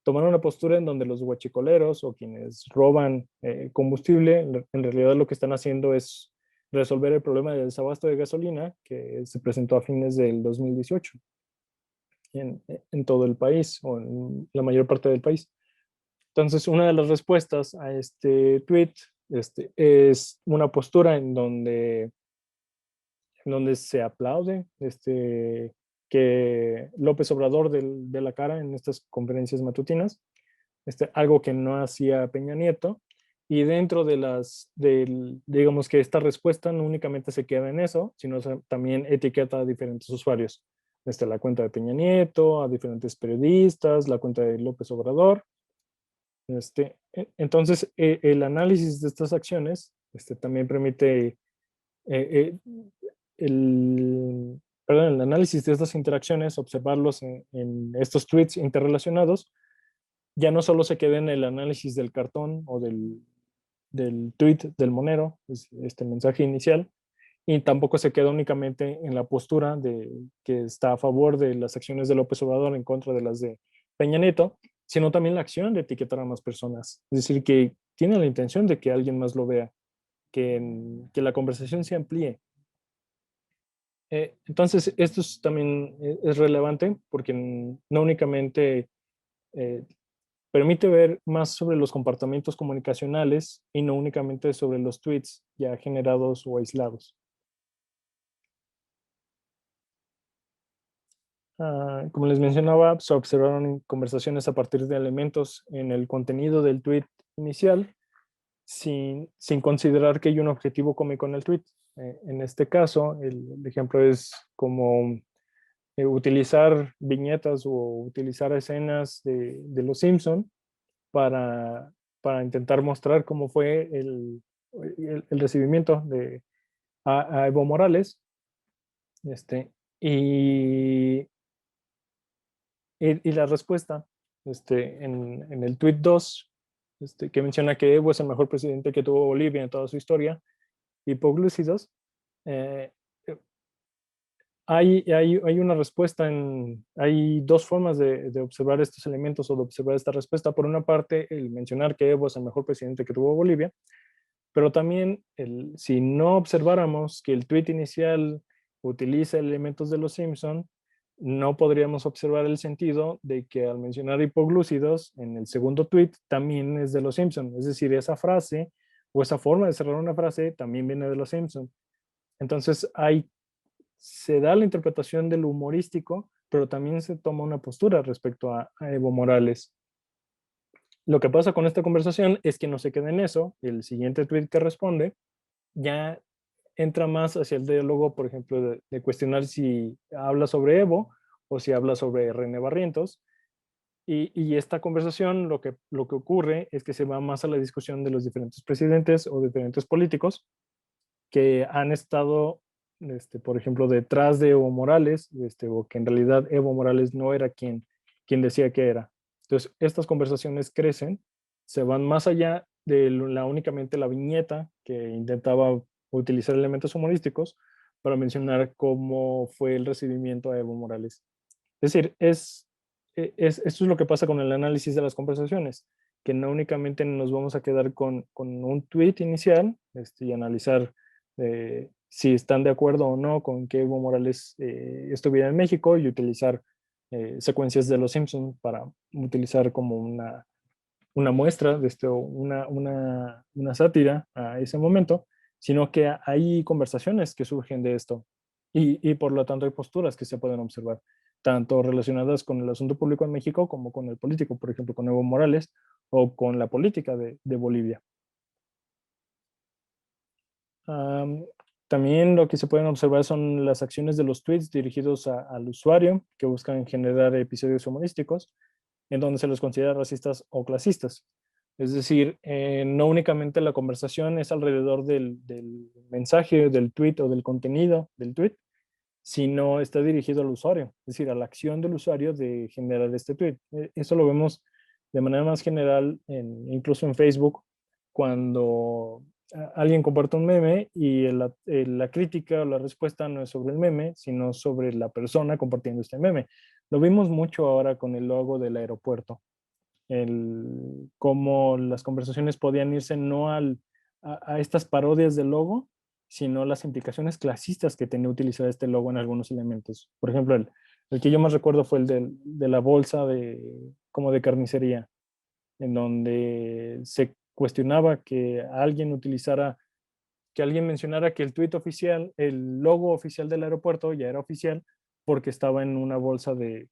tomar una postura en donde los huachicoleros o quienes roban combustible, en realidad lo que están haciendo es resolver el problema del desabasto de gasolina que se presentó a fines del 2018 en todo el país o en la mayor parte del país. Entonces, una de las respuestas a este tweet es una postura en donde se aplaude que López Obrador de la cara en estas conferencias matutinas, algo que no hacía Peña Nieto, y dentro digamos que esta respuesta no únicamente se queda en eso, sino también etiqueta a diferentes usuarios, la cuenta de Peña Nieto, a diferentes periodistas, la cuenta de López Obrador. Entonces, el análisis de estas acciones también permite eh, el análisis de estas interacciones, observarlos en estos tweets interrelacionados, ya no solo se queda en el análisis del cartón o del tweet del monero, este mensaje inicial, y tampoco se queda únicamente en la postura de que está a favor de las acciones de López Obrador en contra de las de Peña Nieto, sino también la acción de etiquetar a más personas. Es decir, que tiene la intención de que alguien más lo vea, que la conversación se amplíe. Entonces, esto también es relevante porque no únicamente eh, permite ver más sobre los comportamientos comunicacionales y no únicamente sobre los tweets ya generados o aislados. Como les mencionaba, se observaron conversaciones a partir de elementos en el contenido del tweet inicial sin considerar que hay un objetivo cómico en el tweet. En este caso, el ejemplo es como utilizar viñetas o utilizar escenas de Los Simpson para, intentar mostrar cómo fue el recibimiento a Evo Morales. Y, y la respuesta en el tweet 2, que menciona que Evo es el mejor presidente que tuvo Bolivia en toda su historia, hipoglucidos, eh, hay una respuesta, hay dos formas de observar estos elementos o de observar esta respuesta. Por una parte, el mencionar que Evo es el mejor presidente que tuvo Bolivia, pero también si no observáramos que el tweet inicial utiliza elementos de los Simpson, no podríamos observar el sentido de que al mencionar hipoglúcidos en el segundo tweet también es de los Simpson. Es decir, esa frase o esa forma de cerrar una frase también viene de los Simpson. Entonces se da la interpretación de lo humorístico, pero también se toma una postura respecto a Evo Morales. Lo que pasa con esta conversación es que no se queda en eso. El siguiente tweet que responde ya entra más hacia el diálogo, por ejemplo, de cuestionar si habla sobre Evo o si habla sobre René Barrientos. Y esta conversación lo que ocurre es que se va más a la discusión de los diferentes presidentes o diferentes políticos que han estado, por ejemplo, detrás de Evo Morales, o que en realidad Evo Morales no era quien decía que era. Entonces, estas conversaciones crecen, se van más allá de únicamente la viñeta que intentaba utilizar elementos humorísticos para mencionar cómo fue el recibimiento a Evo Morales. Es decir, esto es lo que pasa con el análisis de las conversaciones, que no únicamente nos vamos a quedar con un tweet inicial y analizar si están de acuerdo o no con que Evo Morales estuviera en México y utilizar secuencias de Los Simpson para utilizar como una muestra de esto, una sátira a ese momento, sino que hay conversaciones que surgen de esto y por lo tanto hay posturas que se pueden observar, tanto relacionadas con el asunto público en México como con el político, por ejemplo, con Evo Morales o con la política de Bolivia. También lo que se pueden observar son las acciones de los tweets dirigidos al usuario que buscan generar episodios humorísticos en donde se los considera racistas o clasistas. Es decir, no únicamente la conversación es alrededor del mensaje, del tweet o del contenido del tweet, sino está dirigido al usuario, es decir, a la acción del usuario de generar este tweet. Eso lo vemos de manera más general, incluso en Facebook, cuando alguien comparte un meme y la crítica o la respuesta no es sobre el meme, sino sobre la persona compartiendo este meme. Lo vimos mucho ahora con el logo del aeropuerto, cómo las conversaciones podían irse no a estas parodias del logo, sino las implicaciones clasistas que tenía utilizar este logo en algunos elementos. Por ejemplo, el que yo más recuerdo fue el de la bolsa como de carnicería, en donde se cuestionaba que alguien mencionara que el tweet oficial, el logo oficial del aeropuerto ya era oficial porque estaba en una bolsa de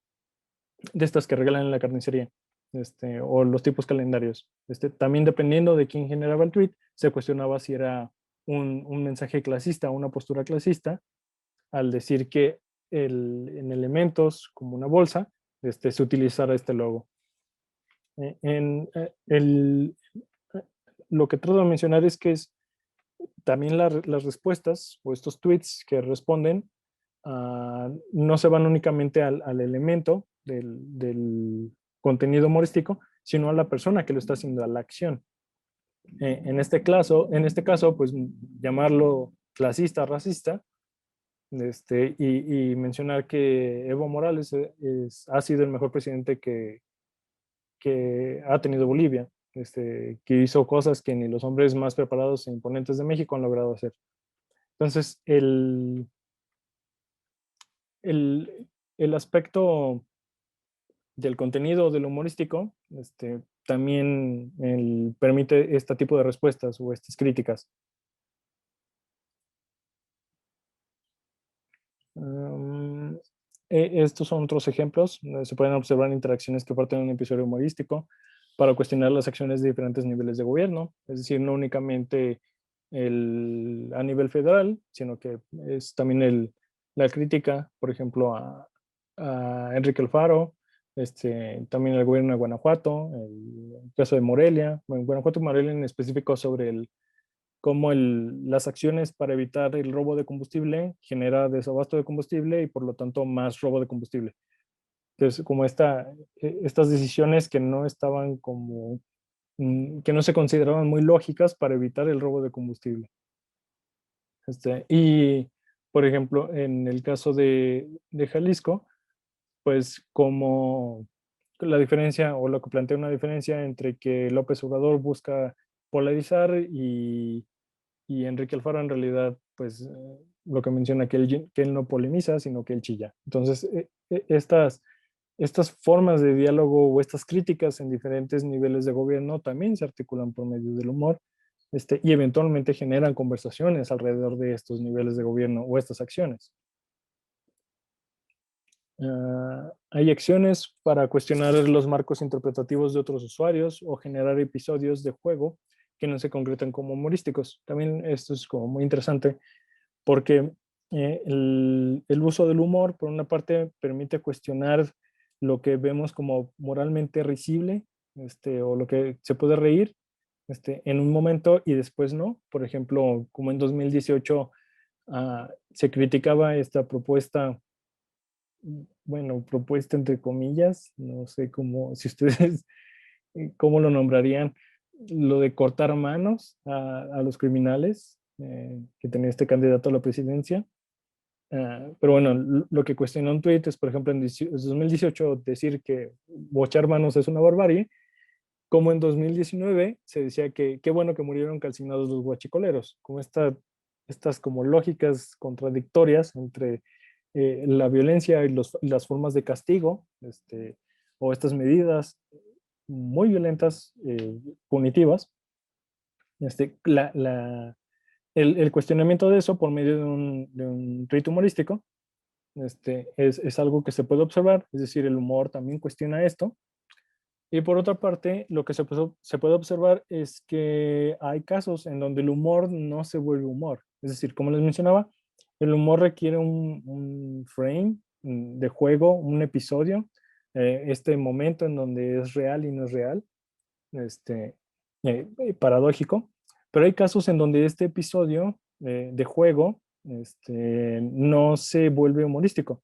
estas que regalan en la carnicería, o los tipos calendarios. También dependiendo de quién generaba el tweet, se cuestionaba si era un mensaje clasista, una postura clasista, al decir que en elementos como una bolsa se utilizara este logo. En, lo que trato de mencionar es que también las respuestas o estos tweets que responden no se van únicamente al elemento del contenido humorístico, sino a la persona que lo está haciendo, a la acción. En este caso, pues llamarlo clasista, racista, y mencionar que Evo Morales ha sido el mejor presidente que ha tenido Bolivia, que hizo cosas que ni los hombres más preparados e imponentes de México han logrado hacer. Entonces, el, el aspecto del contenido del humorístico también permite este tipo de respuestas o estas críticas. Estos son otros ejemplos. Se pueden observar interacciones que parten de un episodio humorístico para cuestionar las acciones de diferentes niveles de gobierno, es decir, no únicamente a nivel federal, sino que es también la crítica, por ejemplo, a Enrique Alfaro, también el gobierno de Guanajuato, el caso de Morelia, bueno, Guanajuato y Morelia en específico sobre cómo las acciones para evitar el robo de combustible genera desabasto de combustible y por lo tanto más robo de combustible. Entonces, como estas decisiones que no estaban que no se consideraban muy lógicas para evitar el robo de combustible. Y, por ejemplo, en el caso de Jalisco, pues como la diferencia o lo que plantea una diferencia entre que López Obrador busca polarizar y Enrique Alfaro en realidad, pues lo que menciona que él no polemiza, sino que él chilla. Entonces, estas formas de diálogo o estas críticas en diferentes niveles de gobierno también se articulan por medio del humor, y eventualmente generan conversaciones alrededor de estos niveles de gobierno o estas acciones. Hay acciones para cuestionar los marcos interpretativos de otros usuarios o generar episodios de juego que no se concretan como humorísticos. También esto es como muy interesante porque el uso del humor, por una parte, permite cuestionar lo que vemos como moralmente risible, o lo que se puede reír en un momento y después no. Por ejemplo, como en 2018 se criticaba esta propuesta, bueno, propuesta entre comillas, no sé cómo, si ustedes, cómo lo nombrarían, lo de cortar manos a los criminales que tenía este candidato a la presidencia. Pero bueno, lo que cuestionó un tuit es, por ejemplo, en 2018 decir que bochar manos es una barbarie, como en 2019 se decía que qué bueno que murieron calcinados los guachicoleros, como estas como lógicas contradictorias entre la violencia y las formas de castigo, o estas medidas muy violentas, punitivas, este, la, la, el cuestionamiento de eso por medio de un rito humorístico, es algo que se puede observar, es decir, el humor también cuestiona esto. Y por otra parte, lo que se puede observar es que hay casos en donde el humor no se vuelve humor. Es decir, como les mencionaba, el humor requiere un frame de juego, un episodio, este momento en donde es real y no es real, este, paradójico. Pero hay casos en donde este episodio de juego no se vuelve humorístico,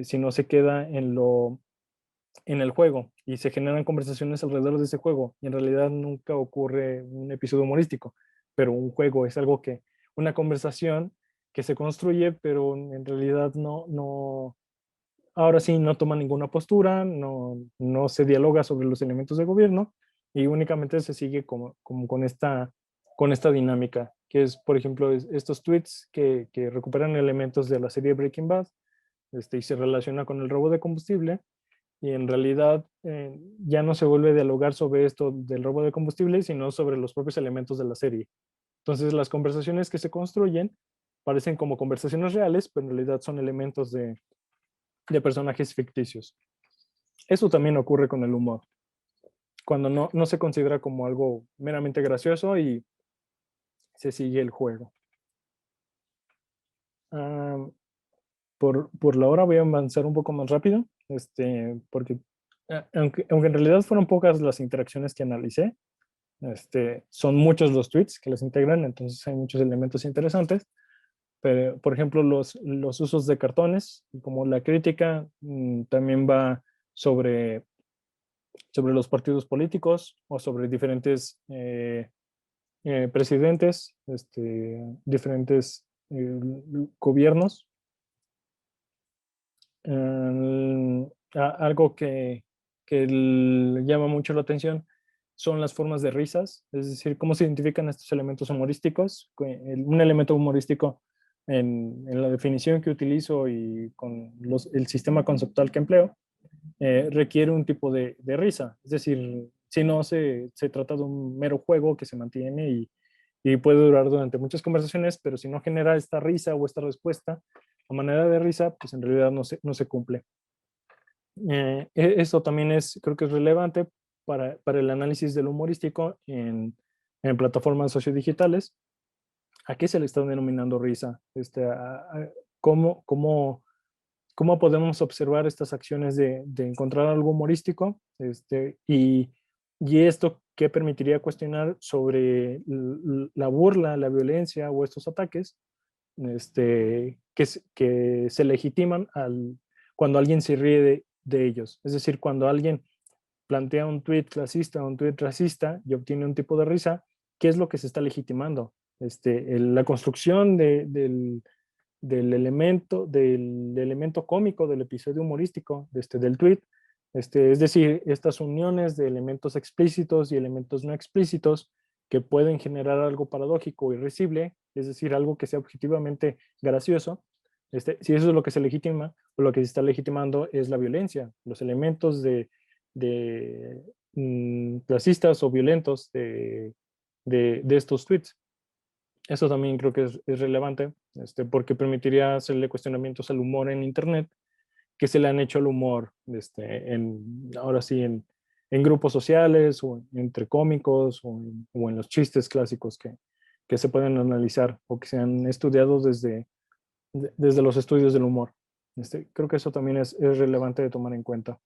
sino se queda en el juego y se generan conversaciones alrededor de ese juego y en realidad nunca ocurre un episodio humorístico. pero un juego es algo que, una conversación que se construye, pero en realidad ahora sí no toma ninguna postura, no se dialoga sobre los elementos de gobierno y únicamente se sigue como con esta dinámica, que es, por ejemplo, estos tweets que recuperan elementos de la serie Breaking Bad, y se relaciona con el robo de combustible, y en realidad ya no se vuelve a dialogar sobre esto del robo de combustible, sino sobre los propios elementos de la serie. Entonces las conversaciones que se construyen parecen como conversaciones reales, pero en realidad son elementos de personajes ficticios. Eso también ocurre con el humor, cuando no se considera como algo meramente gracioso y se sigue el juego. Ah, por la hora voy a avanzar un poco más rápido, porque aunque en realidad fueron pocas las interacciones que analicé, son muchos los tweets que los integran, entonces hay muchos elementos interesantes. Pero, por ejemplo, los usos de cartones, como la crítica, también va sobre los partidos políticos o sobre diferentes presidentes, diferentes gobiernos. Algo que llama mucho la atención son las formas de risas, es decir, cómo se identifican estos elementos humorísticos. Un elemento humorístico en la definición que utilizo y con el sistema conceptual que empleo, requiere un tipo de risa. Es decir, si no se trata de un mero juego que se mantiene y puede durar durante muchas conversaciones, pero si no genera esta risa o esta respuesta a manera de risa, pues en realidad no se cumple. Eso también creo que es relevante para el análisis del humorístico en plataformas sociodigitales. ¿A qué se le está denominando risa? ¿Cómo podemos observar estas acciones de encontrar algo humorístico? Y esto qué permitiría cuestionar sobre la burla, la violencia o estos ataques que se legitiman cuando alguien se ríe de ellos. Es decir, cuando alguien plantea un tweet clasista o un tweet racista y obtiene un tipo de risa, ¿qué es lo que se está legitimando? La construcción del elemento cómico del episodio humorístico del tweet, es decir, estas uniones de elementos explícitos y elementos no explícitos que pueden generar algo paradójico y risible, es decir, algo que sea objetivamente gracioso. Si eso es lo que se legitima, o lo que se está legitimando es la violencia, los elementos clasistas o violentos de estos tweets. Eso también creo que es relevante, porque permitiría hacerle cuestionamientos al humor en Internet, que se le han hecho al humor, ahora sí, en grupos sociales, o entre cómicos, o en los chistes clásicos que se pueden analizar o que se han estudiado desde los estudios del humor. Creo que eso también es relevante de tomar en cuenta.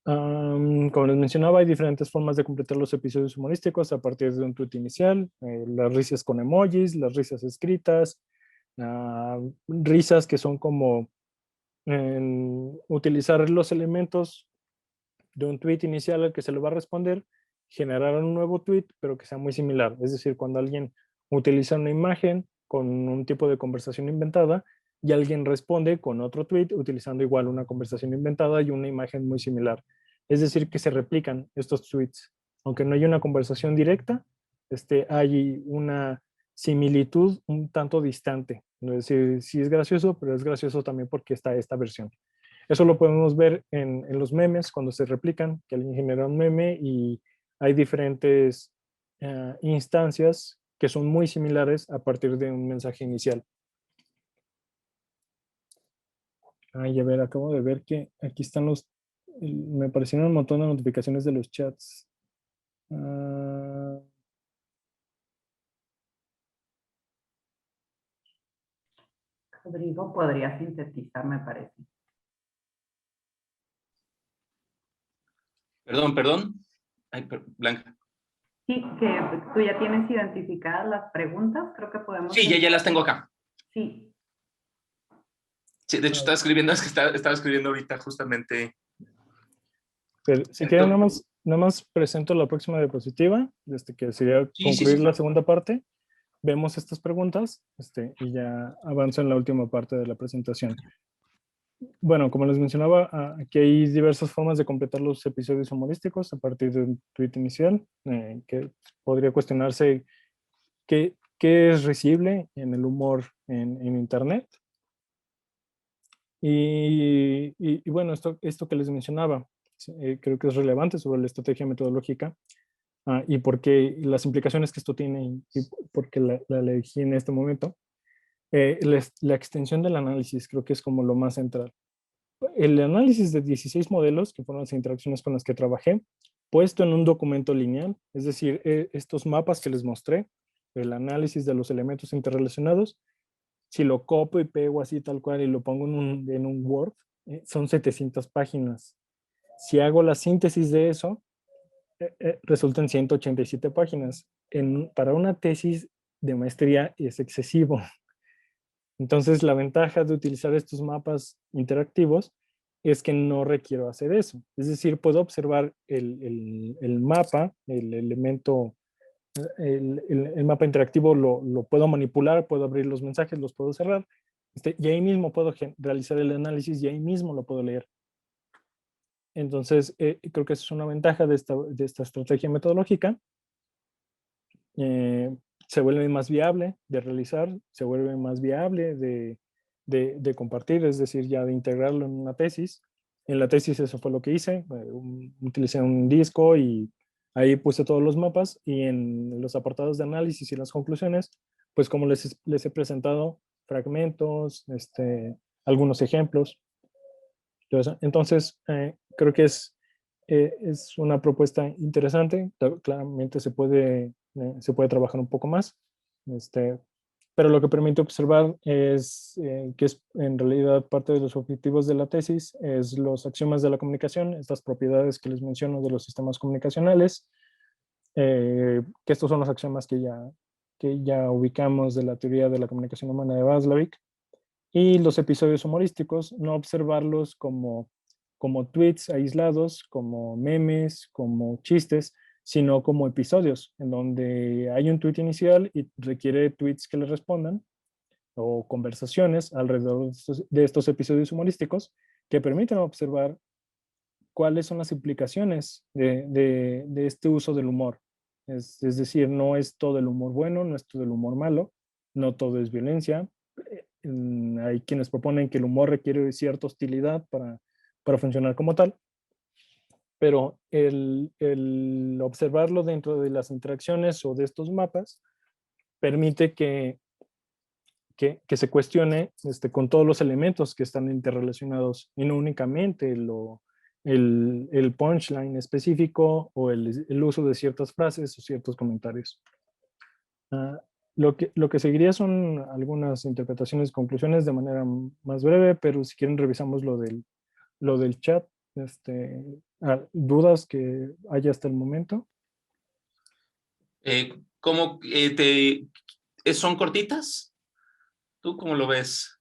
Como les mencionaba, hay diferentes formas de completar los episodios humorísticos a partir de un tweet inicial, las risas con emojis, las risas escritas, risas que son como utilizar los elementos de un tweet inicial al que se le va a responder, generar un nuevo tweet, pero que sea muy similar. Es decir, cuando alguien utiliza una imagen con un tipo de conversación inventada y alguien responde con otro tweet utilizando igual una conversación inventada y una imagen muy similar. Es decir, que se replican estos tweets. Aunque no hay una conversación directa, hay una similitud un tanto distante. Es decir, sí es gracioso, pero es gracioso también porque está esta versión. Eso lo podemos ver en los memes, cuando se replican, que alguien genera un meme y hay diferentes instancias que son muy similares a partir de un mensaje inicial. Ay, a ver, acabo de ver que aquí están me aparecieron un montón de notificaciones de los chats. Rodrigo podría sintetizar, me parece. Perdón. Ay, Blanca. Sí, que tú ya tienes identificadas las preguntas, creo que podemos... Sí, ya las tengo acá. Sí. Sí, de hecho estaba escribiendo ahorita justamente. Pero, si quieren, nada más presento la próxima diapositiva, que sería Sí, sí, concluir sí. la segunda parte. Vemos estas preguntas y ya avanzo en la última parte de la presentación. Bueno, como les mencionaba, aquí hay diversas formas de completar los episodios humorísticos a partir de un tweet inicial, que podría cuestionarse qué es risible en el humor en Internet. Y bueno, esto que les mencionaba, creo que es relevante sobre la estrategia metodológica y por qué las implicaciones que esto tiene y por qué la elegí en este momento. La extensión del análisis creo que es como lo más central. El análisis de 16 modelos, que fueron las interacciones con las que trabajé, puesto en un documento lineal, es decir, estos mapas que les mostré, el análisis de los elementos interrelacionados, si lo copio y pego así tal cual y lo pongo en un Word, son 700 páginas. Si hago la síntesis de eso, resultan 187 páginas. Para una tesis de maestría es excesivo. Entonces, la ventaja de utilizar estos mapas interactivos es que no requiero hacer eso. Es decir, puedo observar el mapa, el elemento, el mapa interactivo lo puedo manipular, puedo abrir los mensajes, los puedo cerrar, y ahí mismo puedo realizar el análisis y ahí mismo lo puedo leer. Entonces, creo que esa es una ventaja de esta estrategia metodológica. Se vuelve más viable de realizar, se vuelve más viable de compartir, es decir, ya de integrarlo en una tesis. En la tesis eso fue lo que hice, utilicé un disco y ahí puse todos los mapas y en los apartados de análisis y las conclusiones, pues como les he presentado fragmentos, algunos ejemplos. Entonces, creo que es una propuesta interesante. Claramente se puede trabajar un poco más. Pero lo que permite observar es que es en realidad parte de los objetivos de la tesis, es los axiomas de la comunicación, estas propiedades que les menciono de los sistemas comunicacionales, que estos son los axiomas que ya ubicamos de la teoría de la comunicación humana de Václavic. Y los episodios humorísticos, no observarlos como tweets aislados, como memes, como chistes, sino como episodios, en donde hay un tweet inicial y requiere tweets que le respondan, o conversaciones alrededor de estos episodios humorísticos que permiten observar cuáles son las implicaciones de este uso del humor. Es decir, no es todo el humor bueno, no es todo el humor malo, no todo es violencia. Hay quienes proponen que el humor requiere cierta hostilidad para funcionar como tal, pero el observarlo dentro de las interacciones o de estos mapas permite que se cuestione con todos los elementos que están interrelacionados y no únicamente el punchline específico o el uso de ciertas frases o ciertos comentarios. Lo que seguiría son algunas interpretaciones y conclusiones de manera más breve, pero si quieren revisamos lo del chat, dudas que haya hasta el momento. ¿Cómo son cortitas? ¿Tú cómo lo ves?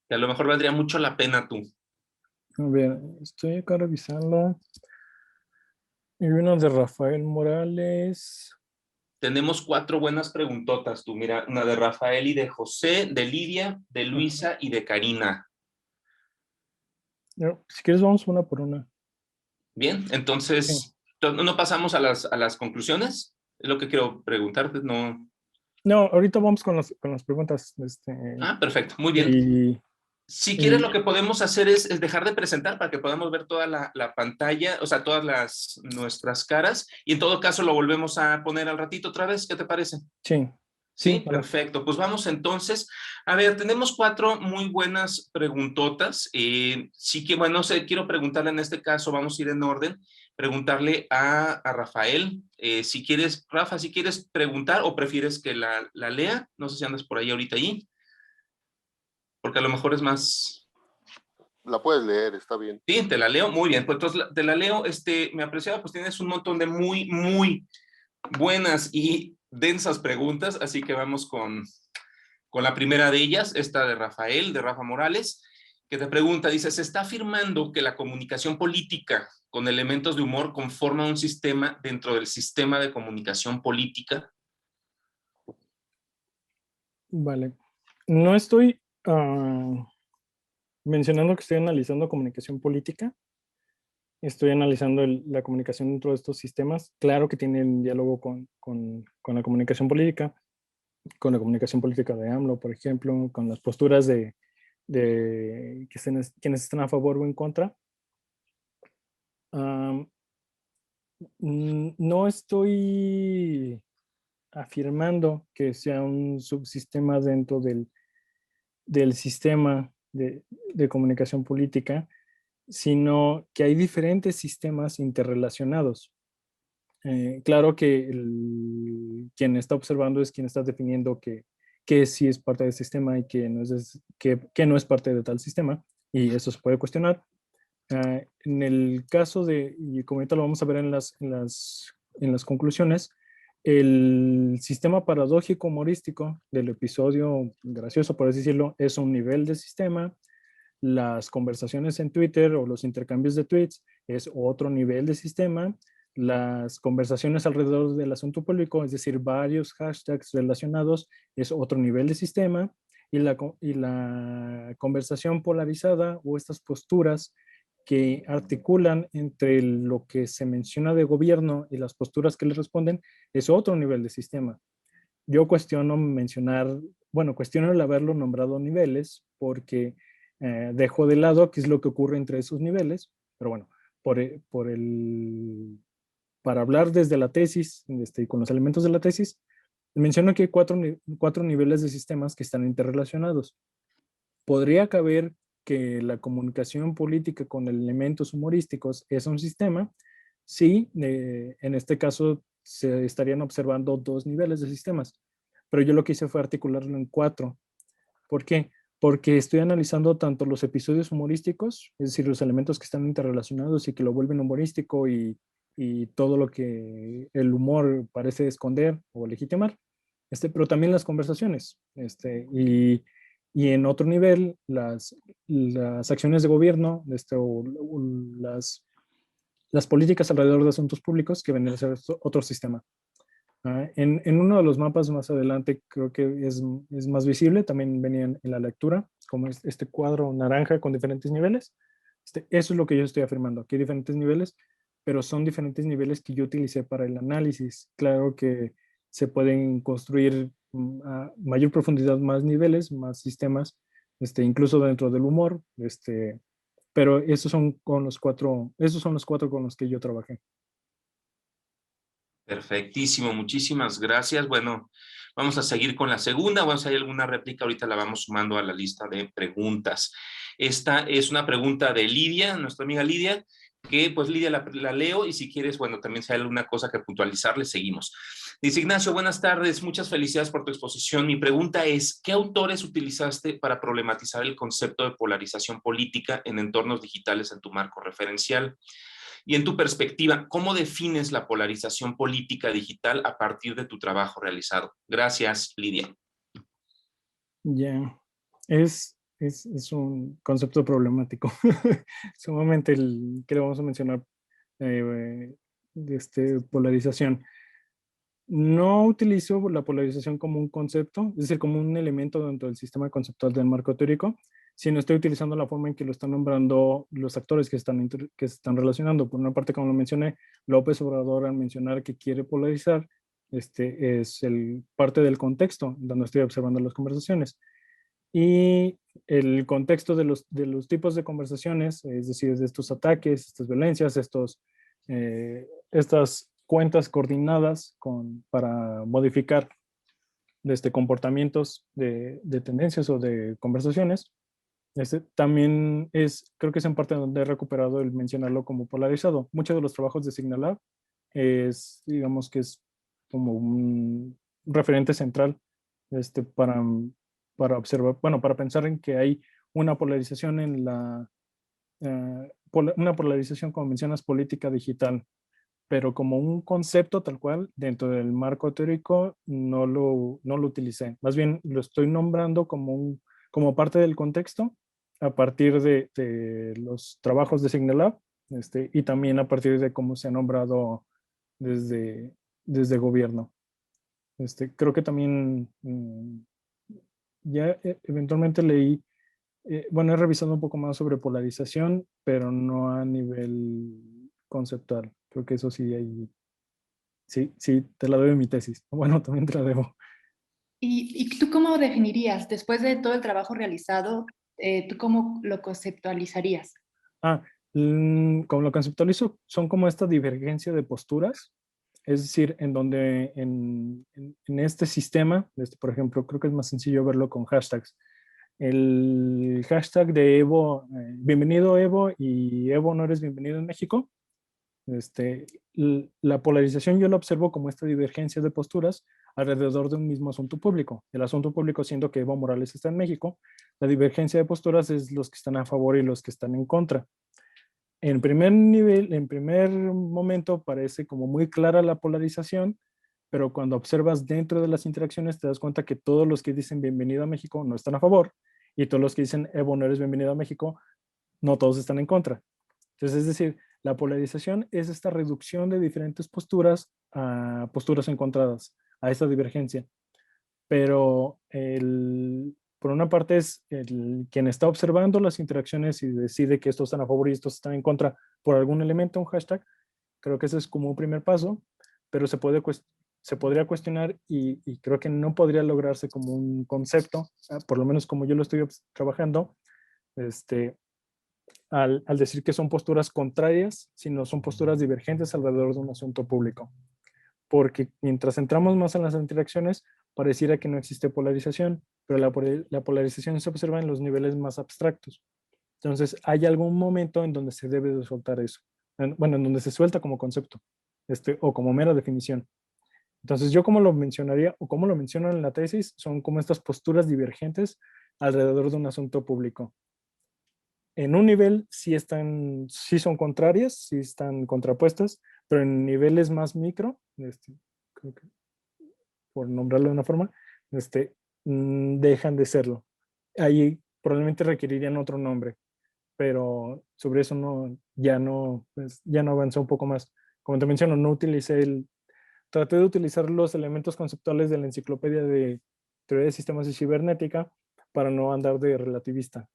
Que a lo mejor valdría mucho la pena tú. A ver, estoy acá revisando. Hay una de Rafael Morales. Tenemos 4 buenas preguntotas, tú. Mira, una de Rafael y de José, de Lidia, de Luisa y de Karina. Si quieres, vamos una por una. Bien, entonces, sí. ¿No pasamos a las conclusiones? Es lo que quiero preguntarte, ¿no? No, ahorita vamos con las preguntas. Perfecto, muy bien. Si quieres, lo que podemos hacer es dejar de presentar para que podamos ver toda la pantalla, o sea, todas nuestras caras, y en todo caso lo volvemos a poner al ratito otra vez. ¿Qué te parece? Sí. Sí, perfecto. Pues vamos entonces. A ver, tenemos 4 muy buenas preguntotas. Sí que, bueno, no sé, quiero preguntarle en este caso, vamos a ir en orden, preguntarle a Rafael. Si quieres, Rafa, si quieres preguntar o prefieres que la lea, no sé si andas por ahí ahorita ahí, porque a lo mejor es más... La puedes leer, está bien. Sí, te la leo, muy bien. Pues entonces te la leo, mi apreciado, pues tienes un montón de muy, muy buenas y densas preguntas, así que vamos con la primera de ellas, esta de Rafael, de Rafa Morales, que te pregunta, dice, ¿se está afirmando que la comunicación política con elementos de humor conforma un sistema dentro del sistema de comunicación política? Vale. No estoy mencionando que estoy analizando comunicación política. Estoy analizando la comunicación dentro de estos sistemas. Claro que tienen diálogo con la comunicación política, con la comunicación política de AMLO, por ejemplo, con las posturas de quienes están a favor o en contra. No estoy afirmando que sea un subsistema dentro del sistema de comunicación política, sino que hay diferentes sistemas interrelacionados. Claro que quien está observando es quien está definiendo que sí es parte del sistema y que no es parte de tal sistema, y eso se puede cuestionar. En el caso y como ahorita lo vamos a ver en las conclusiones, el sistema paradójico humorístico del episodio gracioso, por así decirlo, es un nivel de sistema. Las conversaciones en Twitter o los intercambios de tweets es otro nivel de sistema. Las conversaciones alrededor del asunto público, es decir, varios hashtags relacionados, es otro nivel de sistema. Y la conversación polarizada o estas posturas que articulan entre lo que se menciona de gobierno y las posturas que le responden es otro nivel de sistema. Yo cuestiono cuestiono el haberlo nombrado niveles porque dejo de lado qué es lo que ocurre entre esos niveles, pero bueno, para hablar desde la tesis, con los elementos de la tesis, menciono que hay cuatro niveles de sistemas que están interrelacionados. Podría caber que la comunicación política con elementos humorísticos es un sistema. Sí, en este caso se estarían observando dos niveles de sistemas, pero yo lo que hice fue articularlo en cuatro. ¿Por qué? Porque estoy analizando tanto los episodios humorísticos, es decir, los elementos que están interrelacionados y que lo vuelven humorístico y todo lo que el humor parece esconder o legitimar, pero también las conversaciones. Y en otro nivel, las acciones de gobierno o las políticas alrededor de asuntos públicos que vendrían a ser otro sistema. En uno de los mapas más adelante creo que es más visible, también venían en la lectura, como este cuadro naranja con diferentes niveles. Eso es lo que yo estoy afirmando, aquí hay diferentes niveles, pero son diferentes niveles que yo utilicé para el análisis. Claro que se pueden construir a mayor profundidad más niveles, más sistemas, incluso dentro del humor, pero esos son los cuatro con los que yo trabajé. Perfectísimo, muchísimas gracias. Bueno, vamos a seguir con la segunda. Bueno, si hay alguna réplica, ahorita la vamos sumando a la lista de preguntas. Esta es una pregunta de Lidia, nuestra amiga Lidia, que pues Lidia la leo y si quieres, bueno, también si hay alguna cosa que puntualizar, le seguimos. Dice Ignacio, buenas tardes, muchas felicidades por tu exposición. Mi pregunta es, ¿qué autores utilizaste para problematizar el concepto de polarización política en entornos digitales en tu marco referencial? Y en tu perspectiva, ¿cómo defines la polarización política digital a partir de tu trabajo realizado? Gracias, Lidia. Ya, es un concepto problemático. Sumamente que le vamos a mencionar, polarización. No utilizo la polarización como un concepto, es decir, como un elemento dentro del sistema conceptual del marco teórico, sino estoy utilizando la forma en que lo están nombrando los actores que se están relacionando. Por una parte, como lo mencioné, López Obrador al mencionar que quiere polarizar, es parte del contexto donde estoy observando las conversaciones. Y el contexto de los tipos de conversaciones, es decir, de estos ataques, estas violencias, estas cuentas coordinadas para modificar comportamientos de tendencias o de conversaciones. También creo que es en parte donde he recuperado el mencionarlo como polarizado. Muchos de los trabajos de Signalab digamos que es como un referente central para observar, bueno, para pensar en que hay una polarización una polarización, como mencionas, política digital, pero como un concepto tal cual, dentro del marco teórico, no lo utilicé. Más bien lo estoy nombrando como parte del contexto a partir de los trabajos de Signalab, y también a partir de cómo se ha nombrado desde gobierno. Creo que también ya eventualmente leí, bueno, he revisado un poco más sobre polarización, pero no a nivel conceptual. Creo que eso sí, sí, te la debo en mi tesis. Bueno, también te la debo. ¿Y tú cómo definirías, después de todo el trabajo realizado, tú cómo lo conceptualizarías? Como lo conceptualizo, son como esta divergencia de posturas, es decir, en donde en este sistema, por ejemplo, creo que es más sencillo verlo con hashtags. El hashtag de Evo, bienvenido Evo, y Evo no eres bienvenido en México. La polarización yo la observo como esta divergencia de posturas alrededor de un mismo asunto público. El asunto público siendo que Evo Morales está en México, la divergencia de posturas es los que están a favor y los que están en contra. En primer nivel, en primer momento parece como muy clara la polarización, pero cuando observas dentro de las interacciones te das cuenta que todos los que dicen bienvenido a México no están a favor y todos los que dicen Evo no eres bienvenido a México, no todos están en contra. Entonces, es decir, la polarización es esta reducción de diferentes posturas a posturas encontradas, a esta divergencia. Pero por una parte es quien está observando las interacciones y decide que estos están a favor y estos están en contra por algún elemento, un hashtag. Creo que ese es como un primer paso, pero se podría cuestionar y creo que no podría lograrse como un concepto, por lo menos como yo lo estoy trabajando, al decir que son posturas contrarias, sino son posturas divergentes alrededor de un asunto público. Porque mientras entramos más en las interacciones, pareciera que no existe polarización, pero la polarización se observa en los niveles más abstractos. Entonces, hay algún momento en donde se debe de soltar eso. Bueno, en donde se suelta como concepto, o como mera definición. Entonces, yo como lo mencionaría, o como lo menciono en la tesis, son como estas posturas divergentes alrededor de un asunto público. En un nivel sí son contrarias, sí están contrapuestas, pero en niveles más micro, creo que, por nombrarlo de una forma, dejan de serlo. Ahí probablemente requerirían otro nombre, pero sobre eso ya no avanzó un poco más. Como te menciono, traté de utilizar los elementos conceptuales de la enciclopedia de teoría de sistemas y cibernética para no andar de relativista,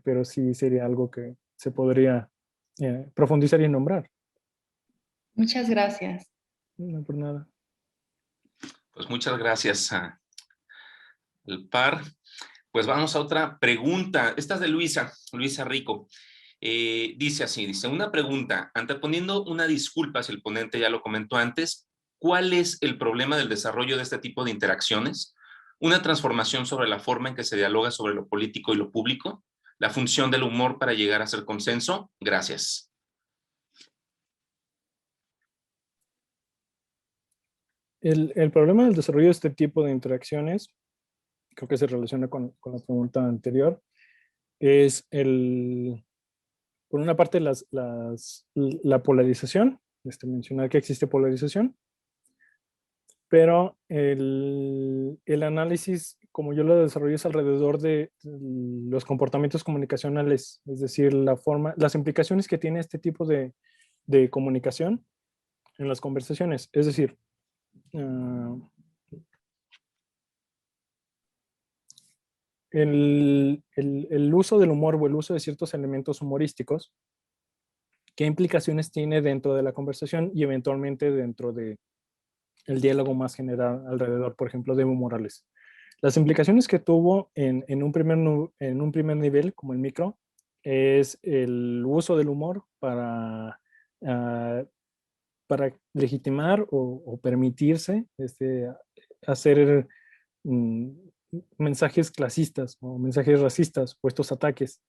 pero sí sería algo que se podría profundizar y nombrar. Muchas gracias. No por nada. Pues muchas gracias al par. Pues vamos a otra pregunta. Esta es de Luisa Rico. Dice así, una pregunta, anteponiendo una disculpa si el ponente ya lo comentó antes, ¿cuál es el problema del desarrollo de este tipo de interacciones? ¿Una transformación sobre la forma en que se dialoga sobre lo político y lo público? ¿La función del humor para llegar a ser consenso? Gracias. El problema del desarrollo de este tipo de interacciones, creo que se relaciona con la pregunta anterior, es por una parte la polarización, mencionar que existe polarización, pero el análisis, como yo lo desarrollo, es alrededor de los comportamientos comunicacionales, es decir, las implicaciones que tiene este tipo de comunicación en las conversaciones. Es decir, el uso del humor o el uso de ciertos elementos humorísticos, ¿qué implicaciones tiene dentro de la conversación y eventualmente dentro de el diálogo más general alrededor, por ejemplo, de Evo Morales? Las implicaciones que tuvo en un primer nivel, como el micro, es el uso del humor para legitimar o permitirse hacer mensajes clasistas o mensajes racistas o estos ataques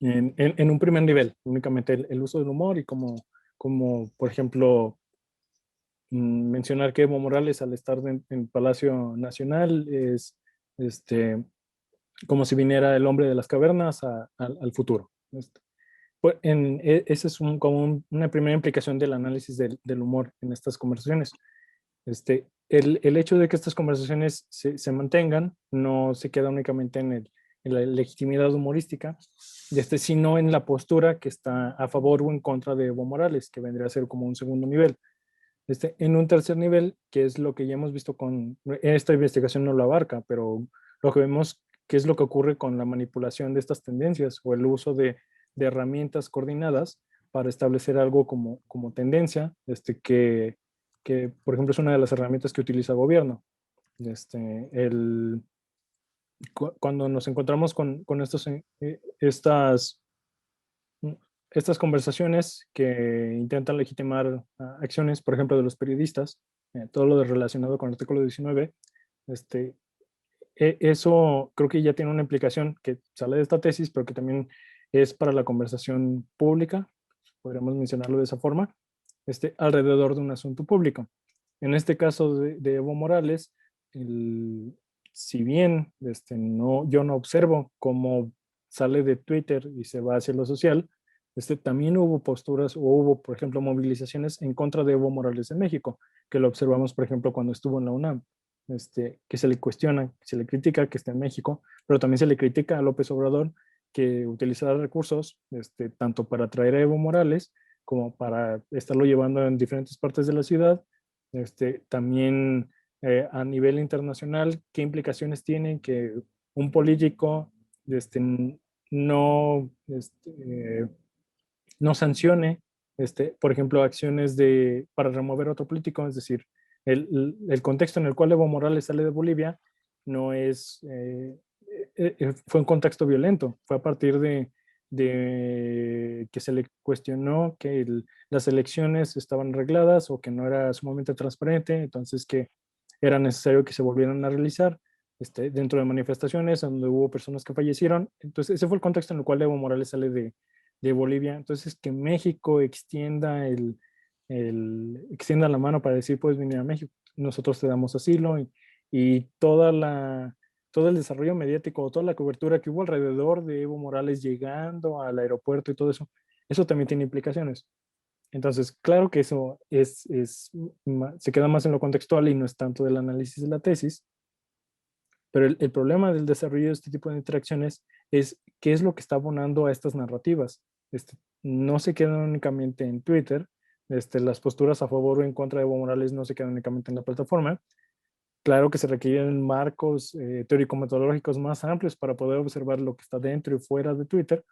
en un primer nivel, únicamente el uso del humor y como por ejemplo, mencionar que Evo Morales al estar en Palacio Nacional es como si viniera el hombre de las cavernas al futuro. Pues esa es como una primera implicación del análisis del humor en estas conversaciones. El hecho de que estas conversaciones se mantengan no se queda únicamente en la legitimidad humorística, sino en la postura que está a favor o en contra de Evo Morales, que vendría a ser como un segundo nivel. En un tercer nivel, que es lo que ya hemos visto esta investigación no lo abarca, pero lo que vemos que es lo que ocurre con la manipulación de estas tendencias o el uso de herramientas coordinadas para establecer algo como tendencia, que, por ejemplo, es una de las herramientas que utiliza el gobierno. Cuando nos encontramos con estas conversaciones que intentan legitimar acciones, por ejemplo, de los periodistas, todo lo relacionado con el artículo 19, eso creo que ya tiene una implicación que sale de esta tesis, pero que también es para la conversación pública, podríamos mencionarlo de esa forma, alrededor de un asunto público. En este caso de Evo Morales, si bien yo no observo cómo sale de Twitter y se va hacia lo social, también hubo posturas o hubo, por ejemplo, movilizaciones en contra de Evo Morales en México, que lo observamos, por ejemplo, cuando estuvo en la UNAM, que se le cuestiona, se le critica que esté en México, pero también se le critica a López Obrador que utilizará recursos tanto para atraer a Evo Morales como para estarlo llevando en diferentes partes de la ciudad. También a nivel internacional, qué implicaciones tiene que un político no, no sancione, por ejemplo, acciones para remover a otro político, es decir, el contexto en el cual Evo Morales sale de Bolivia no es, fue un contexto violento, fue a partir de que se le cuestionó que las elecciones estaban arregladas o que no era sumamente transparente, entonces que era necesario que se volvieran a realizar dentro de manifestaciones donde hubo personas que fallecieron. Entonces ese fue el contexto en el cual Evo Morales sale de Bolivia. Entonces que México extienda extienda la mano para decir, puedes venir a México, nosotros te damos asilo, y todo el desarrollo mediático, toda la cobertura que hubo alrededor de Evo Morales llegando al aeropuerto y todo eso, eso también tiene implicaciones. Entonces, claro que eso se queda más en lo contextual y no es tanto del análisis de la tesis, pero el problema del desarrollo de este tipo de interacciones es qué es lo que está abonando a estas narrativas. No se quedan únicamente en Twitter, las posturas a favor o en contra de Evo Morales no se quedan únicamente en la plataforma. Claro que se requieren marcos teórico-metodológicos más amplios para poder observar lo que está dentro y fuera de Twitter,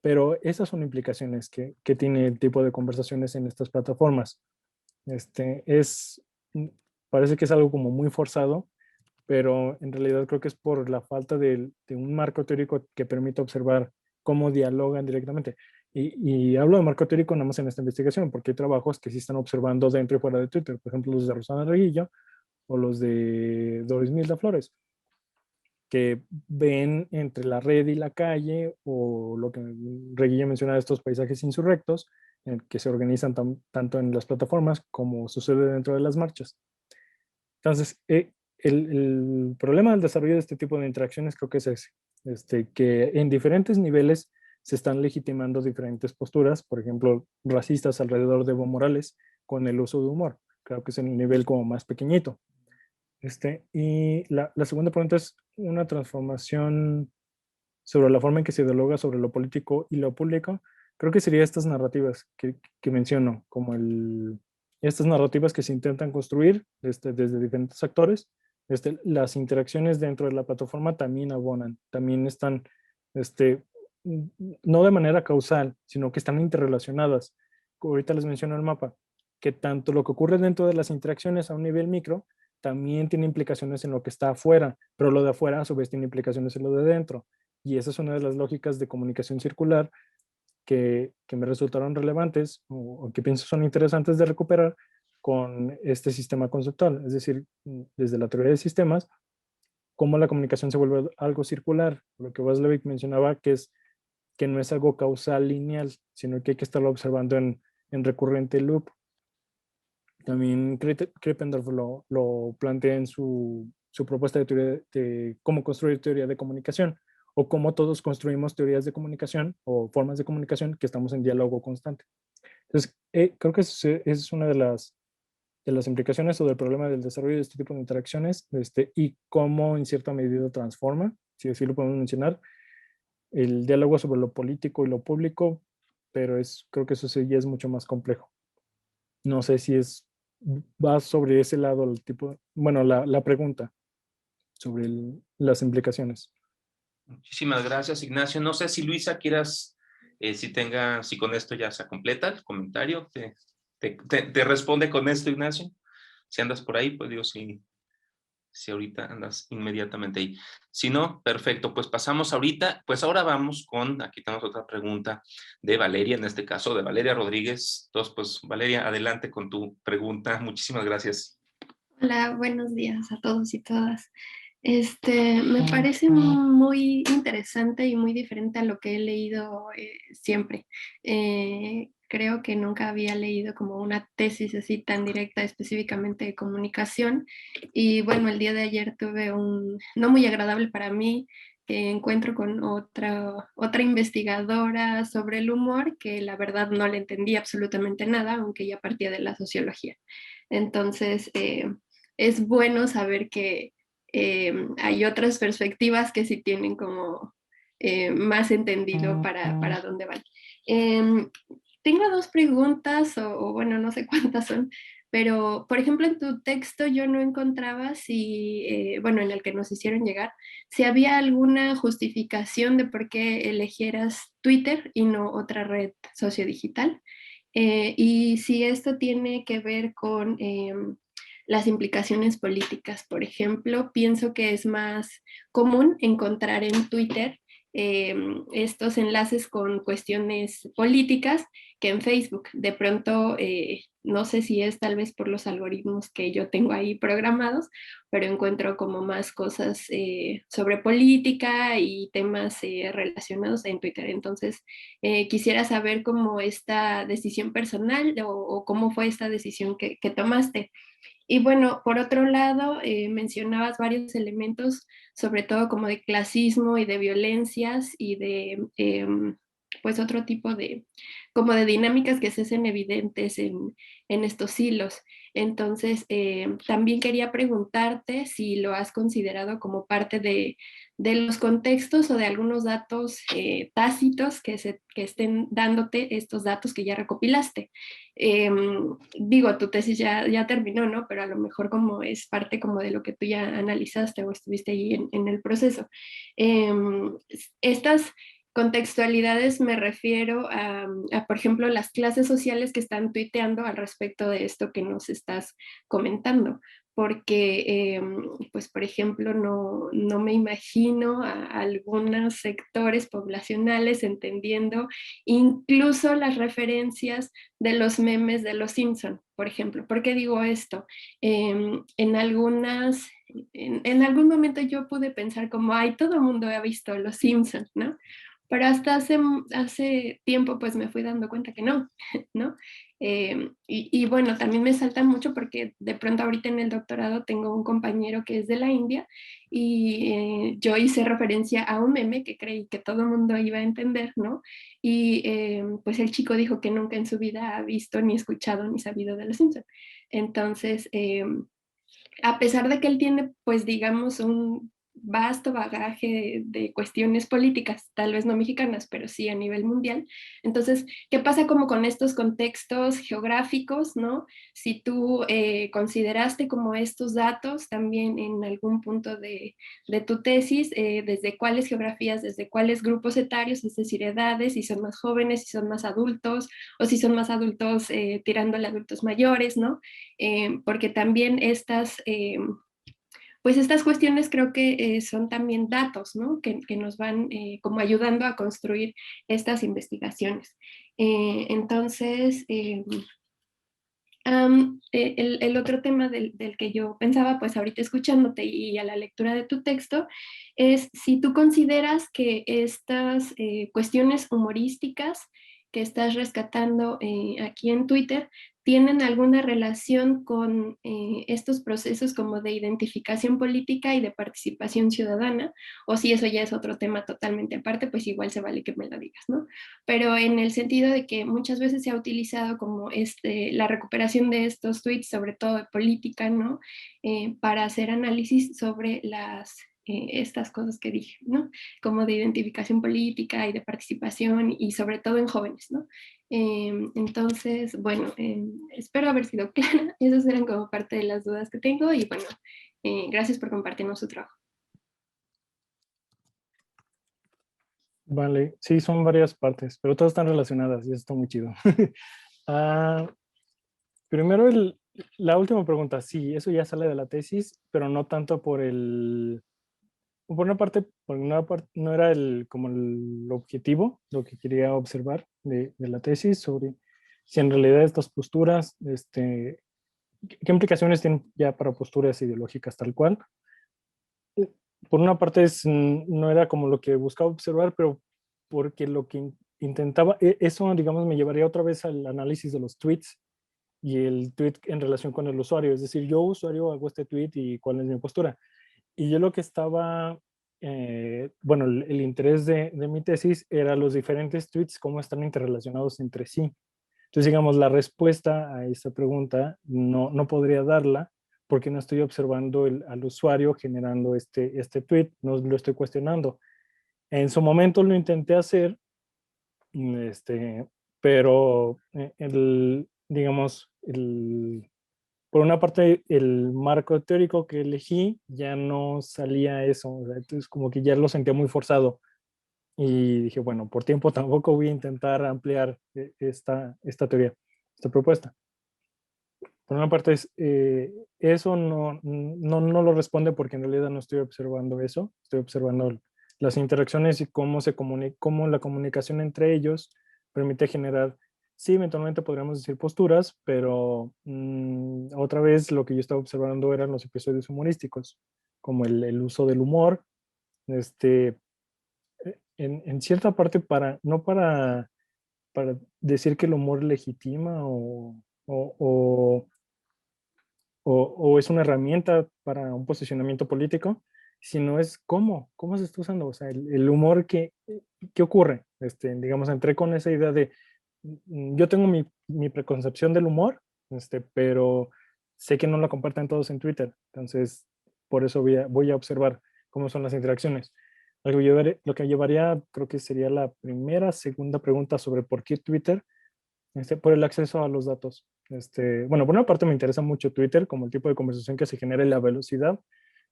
pero esas son implicaciones que tiene el tipo de conversaciones en estas plataformas. Parece que es algo como muy forzado, pero en realidad creo que es por la falta de un marco teórico que permita observar cómo dialogan directamente. Y hablo de marco teórico nada más en esta investigación, porque hay trabajos que sí están observando dentro y fuera de Twitter, por ejemplo los de Rosana Reguillo o los de Doris Milda Flores, que ven entre la red y la calle, o lo que Reguillo menciona de estos paisajes insurrectos, que se organizan tanto en las plataformas como sucede dentro de las marchas. Entonces, el problema del desarrollo de este tipo de interacciones creo que es ese, que en diferentes niveles se están legitimando diferentes posturas, por ejemplo, racistas alrededor de Evo Morales con el uso de humor. Creo que es en el nivel como más pequeñito. Y la segunda pregunta es una transformación sobre la forma en que se dialoga sobre lo político y lo público. Creo que sería estas narrativas que menciono, como estas narrativas que se intentan construir desde diferentes actores. Las interacciones dentro de la plataforma también abonan, también están, no de manera causal, sino que están interrelacionadas. Ahorita les menciono el mapa, que tanto lo que ocurre dentro de las interacciones a un nivel micro también tiene implicaciones en lo que está afuera, pero lo de afuera a su vez tiene implicaciones en lo de dentro. Y esa es una de las lógicas de comunicación circular que me resultaron relevantes o que pienso son interesantes de recuperar con este sistema conceptual. Es decir, desde la teoría de sistemas, cómo la comunicación se vuelve algo circular. Lo que Watzlawick mencionaba, que no es algo causal lineal, sino que hay que estarlo observando en recurrente loop. También Krippendorf lo plantea en su propuesta de teoría de cómo construir teoría de comunicación, o cómo todos construimos teorías de comunicación o formas de comunicación que estamos en diálogo constante. Entonces, creo que es una de las implicaciones o del problema del desarrollo de este tipo de interacciones, y cómo en cierta medida transforma si así lo podemos mencionar, el diálogo sobre lo político y lo público, pero creo que eso sí ya es mucho más complejo. No sé si va sobre ese lado el tipo, bueno, la pregunta sobre las implicaciones. Muchísimas gracias, Ignacio. No sé si Luisa quieras, si con esto ya se completa el comentario, te responde con esto, Ignacio. Si andas por ahí, pues digo, si ahorita andas inmediatamente ahí. Si no, perfecto, pues pasamos ahorita, pues ahora vamos aquí tenemos otra pregunta de Valeria, en este caso de Valeria Rodríguez. Entonces, pues Valeria, adelante con tu pregunta. Muchísimas gracias. Hola, buenos días a todos y todas. Me parece muy interesante y muy diferente a lo que he leído siempre. Creo que nunca había leído como una tesis así tan directa específicamente de comunicación. Y bueno, el día de ayer tuve un, no muy agradable para mí, encuentro con otra investigadora sobre el humor que la verdad no le entendí absolutamente nada, aunque ya partía de la sociología. Entonces, es bueno saber que hay otras perspectivas que sí tienen como más entendido para dónde van. Tengo dos preguntas, o bueno, no sé cuántas son, pero por ejemplo en tu texto yo no encontraba si, bueno, en el que nos hicieron llegar, si había alguna justificación de por qué elegieras Twitter y no otra red sociodigital. Y si esto tiene que ver con las implicaciones políticas. Por ejemplo, pienso que es más común encontrar en Twitter estos enlaces con cuestiones políticas que en Facebook. De pronto, no sé si es tal vez por los algoritmos que yo tengo ahí programados, pero encuentro como más cosas sobre política y temas relacionados en Twitter. Entonces, quisiera saber cómo esta decisión personal o cómo fue esta decisión que tomaste. Y bueno, por otro lado, mencionabas varios elementos, sobre todo como de clasismo y de violencias y de, pues otro tipo de, como de dinámicas que se hacen evidentes en estos hilos. Entonces, también quería preguntarte si lo has considerado como parte de los contextos o de algunos datos tácitos que estén dándote estos datos que ya recopilaste. Digo, tu tesis ya terminó, ¿no? Pero a lo mejor como es parte como de lo que tú ya analizaste o estuviste ahí en el proceso. Estas contextualidades me refiero por ejemplo, las clases sociales que están tuiteando al respecto de esto que nos estás comentando, porque, pues, por ejemplo, no me imagino a algunos sectores poblacionales entendiendo incluso las referencias de los memes de los Simpson, por ejemplo. ¿Por qué digo esto? En en algún momento yo pude pensar como, ay, todo el mundo ha visto los Simpson, ¿no? Pero hasta hace tiempo pues me fui dando cuenta que no, ¿no? Y bueno, también me salta mucho porque de pronto ahorita en el doctorado tengo un compañero que es de la India y yo hice referencia a un meme que creí que todo el mundo iba a entender, ¿no? Y pues el chico dijo que nunca en su vida ha visto, ni escuchado, ni sabido de los Simpsons. Entonces, a pesar de que él tiene, pues digamos, un vasto bagaje de cuestiones políticas, tal vez no mexicanas, pero sí a nivel mundial. Entonces, ¿qué pasa como con estos contextos geográficos, no? Si tú consideraste como estos datos también en algún punto de tu tesis, desde cuáles geografías, desde cuáles grupos etarios, es decir, edades, si son más jóvenes, si son más adultos, o si son más adultos tirándole a adultos mayores, ¿no? Porque también pues estas cuestiones creo que son también datos, ¿no? Que nos van como ayudando a construir estas investigaciones. Entonces, el otro tema del que yo pensaba, pues ahorita escuchándote y a la lectura de tu texto, es si tú consideras que estas cuestiones humorísticas que estás rescatando aquí en Twitter tienen alguna relación con estos procesos como de identificación política y de participación ciudadana, o si eso ya es otro tema totalmente aparte, pues igual se vale que me lo digas, ¿no? Pero en el sentido de que muchas veces se ha utilizado como la recuperación de estos tweets, sobre todo de política, ¿no? Para hacer análisis sobre estas cosas que dije, ¿no? Como de identificación política y de participación y sobre todo en jóvenes, ¿no? Entonces, bueno, espero haber sido clara. Esas eran como parte de las dudas que tengo y bueno, gracias por compartirnos su trabajo. Vale, sí, son varias partes, pero todas están relacionadas y eso está muy chido. Ah, primero, la última pregunta, sí, eso ya sale de la tesis, pero no tanto por una parte no era como el objetivo, lo que quería observar de la tesis sobre si en realidad estas posturas, qué implicaciones tienen ya para posturas ideológicas tal cual. Por una parte no era como lo que buscaba observar, pero porque lo que intentaba, eso digamos me llevaría otra vez al análisis de los tweets y el tweet en relación con el usuario, es decir, yo usuario hago este tweet y cuál es mi postura. Y yo lo que estaba, bueno, el interés de mi tesis era los diferentes tweets, cómo están interrelacionados entre sí. Entonces, digamos, la respuesta a esa pregunta no podría darla porque no estoy observando al usuario generando este tweet, no lo estoy cuestionando. En su momento lo intenté hacer, pero digamos, por una parte, el marco teórico que elegí ya no salía eso, o sea, entonces como que ya lo sentía muy forzado y dije, bueno, por tiempo tampoco voy a intentar ampliar esta teoría, esta propuesta. Por una parte, eso no lo responde porque en realidad no estoy observando eso, estoy observando las interacciones y cómo la comunicación entre ellos permite generar, sí, eventualmente podríamos decir posturas, pero otra vez lo que yo estaba observando eran los episodios humorísticos, como el uso del humor, en cierta parte no para decir que el humor legitima o es una herramienta para un posicionamiento político, sino es cómo se está usando, o sea, el humor ¿qué ocurre? Digamos, entré con esa idea de, yo tengo mi preconcepción del humor, pero sé que no la comparten todos en Twitter, entonces por eso voy a observar cómo son las interacciones. Lo que llevaría, creo que sería la segunda pregunta sobre por qué Twitter, por el acceso a los datos. Bueno, por una parte me interesa mucho Twitter como el tipo de conversación que se genera y la velocidad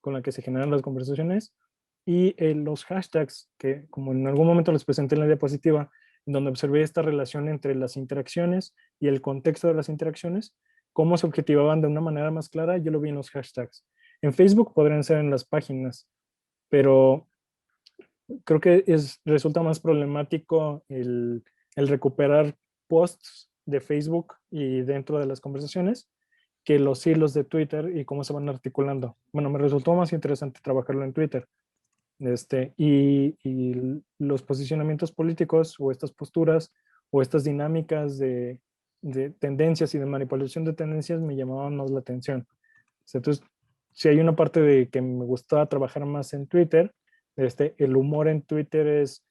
con la que se generan las conversaciones y los hashtags que como en algún momento les presenté en la diapositiva, en donde observé esta relación entre las interacciones y el contexto de las interacciones, cómo se objetivaban de una manera más clara, yo lo vi en los hashtags. En Facebook podrían ser en las páginas, pero creo que resulta más problemático el recuperar posts de Facebook y dentro de las conversaciones que los hilos de Twitter y cómo se van articulando. Bueno, me resultó más interesante trabajarlo en Twitter. Y los posicionamientos políticos o estas posturas o estas dinámicas de tendencias y de manipulación de tendencias me llamaban más la atención. Entonces, si hay una parte de que me gustaba trabajar más en Twitter, el humor en Twitter es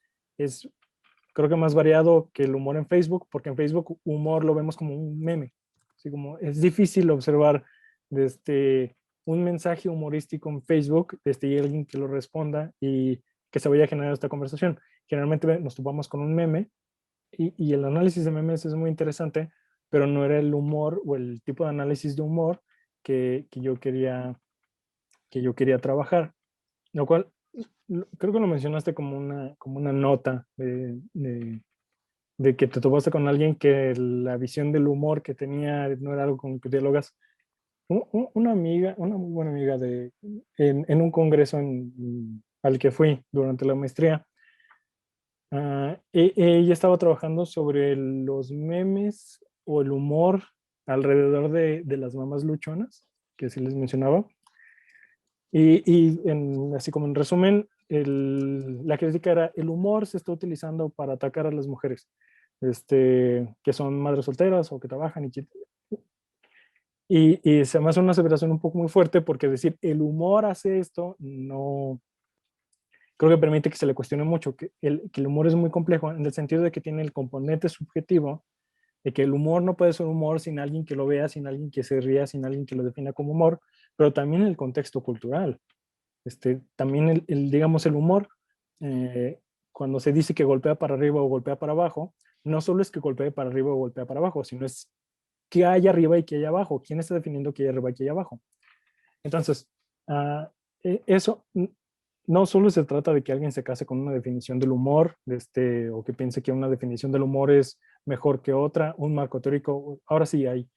creo que más variado que el humor en Facebook, porque en Facebook humor lo vemos como un meme. Así como es difícil observar un mensaje humorístico en Facebook y alguien que lo responda y que se vaya a generar esta conversación. Generalmente nos topamos con un meme y el análisis de memes es muy interesante, pero no era el humor o el tipo de análisis de humor que yo quería trabajar, lo cual creo que lo mencionaste como una nota de que te topaste con alguien que la visión del humor que tenía no era algo con que dialogas. Una amiga, una muy buena amiga en un congreso al que fui durante la maestría, ella estaba trabajando sobre los memes o el humor alrededor de las mamás luchonas, que sí les mencionaba. Así como en resumen, la crítica era, el humor se está utilizando para atacar a las mujeres, que son madres solteras o que trabajan. Y se me hace una aseveración un poco muy fuerte porque decir, el humor hace esto, no, creo que permite que se le cuestione mucho, que el humor es muy complejo en el sentido de que tiene el componente subjetivo, de que el humor no puede ser humor sin alguien que lo vea, sin alguien que se ría, sin alguien que lo defina como humor, pero también el contexto cultural. También digamos, el humor, cuando se dice que golpea para arriba o golpea para abajo, no solo es que golpee para arriba o golpea para abajo, sino es qué hay arriba y qué hay abajo. ¿Quién está definiendo qué hay arriba y qué hay abajo? Entonces, eso no solo se trata de que alguien se case con una definición del humor, o que piense que una definición del humor es mejor que otra, un marco teórico. Ahora sí hay.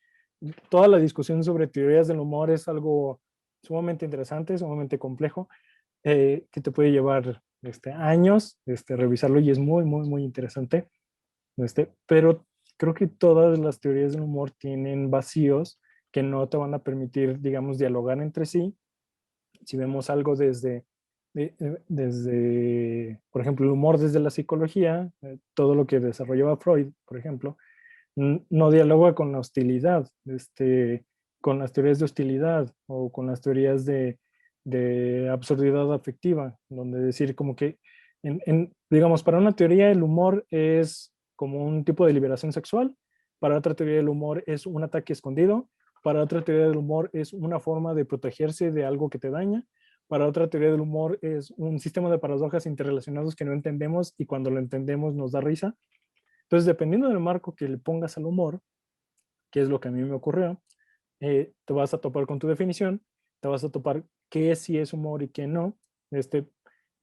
Toda la discusión sobre teorías del humor es algo sumamente interesante, sumamente complejo, que te puede llevar años revisarlo y es muy, muy, muy interesante. Pero creo que todas las teorías del humor tienen vacíos que no te van a permitir, digamos, dialogar entre sí. Si vemos algo desde, por ejemplo, el humor desde la psicología, todo lo que desarrollaba Freud, por ejemplo, no dialoga con la hostilidad, con las teorías de hostilidad o con las teorías de absurdidad afectiva, donde decir como que, digamos, para una teoría el humor es como un tipo de liberación sexual, para otra teoría del humor es un ataque escondido, para otra teoría del humor es una forma de protegerse de algo que te daña, para otra teoría del humor es un sistema de paradojas interrelacionados que no entendemos y cuando lo entendemos nos da risa. Entonces, dependiendo del marco que le pongas al humor, que es lo que a mí me ocurrió, te vas a topar con tu definición, te vas a topar qué sí es humor y qué no,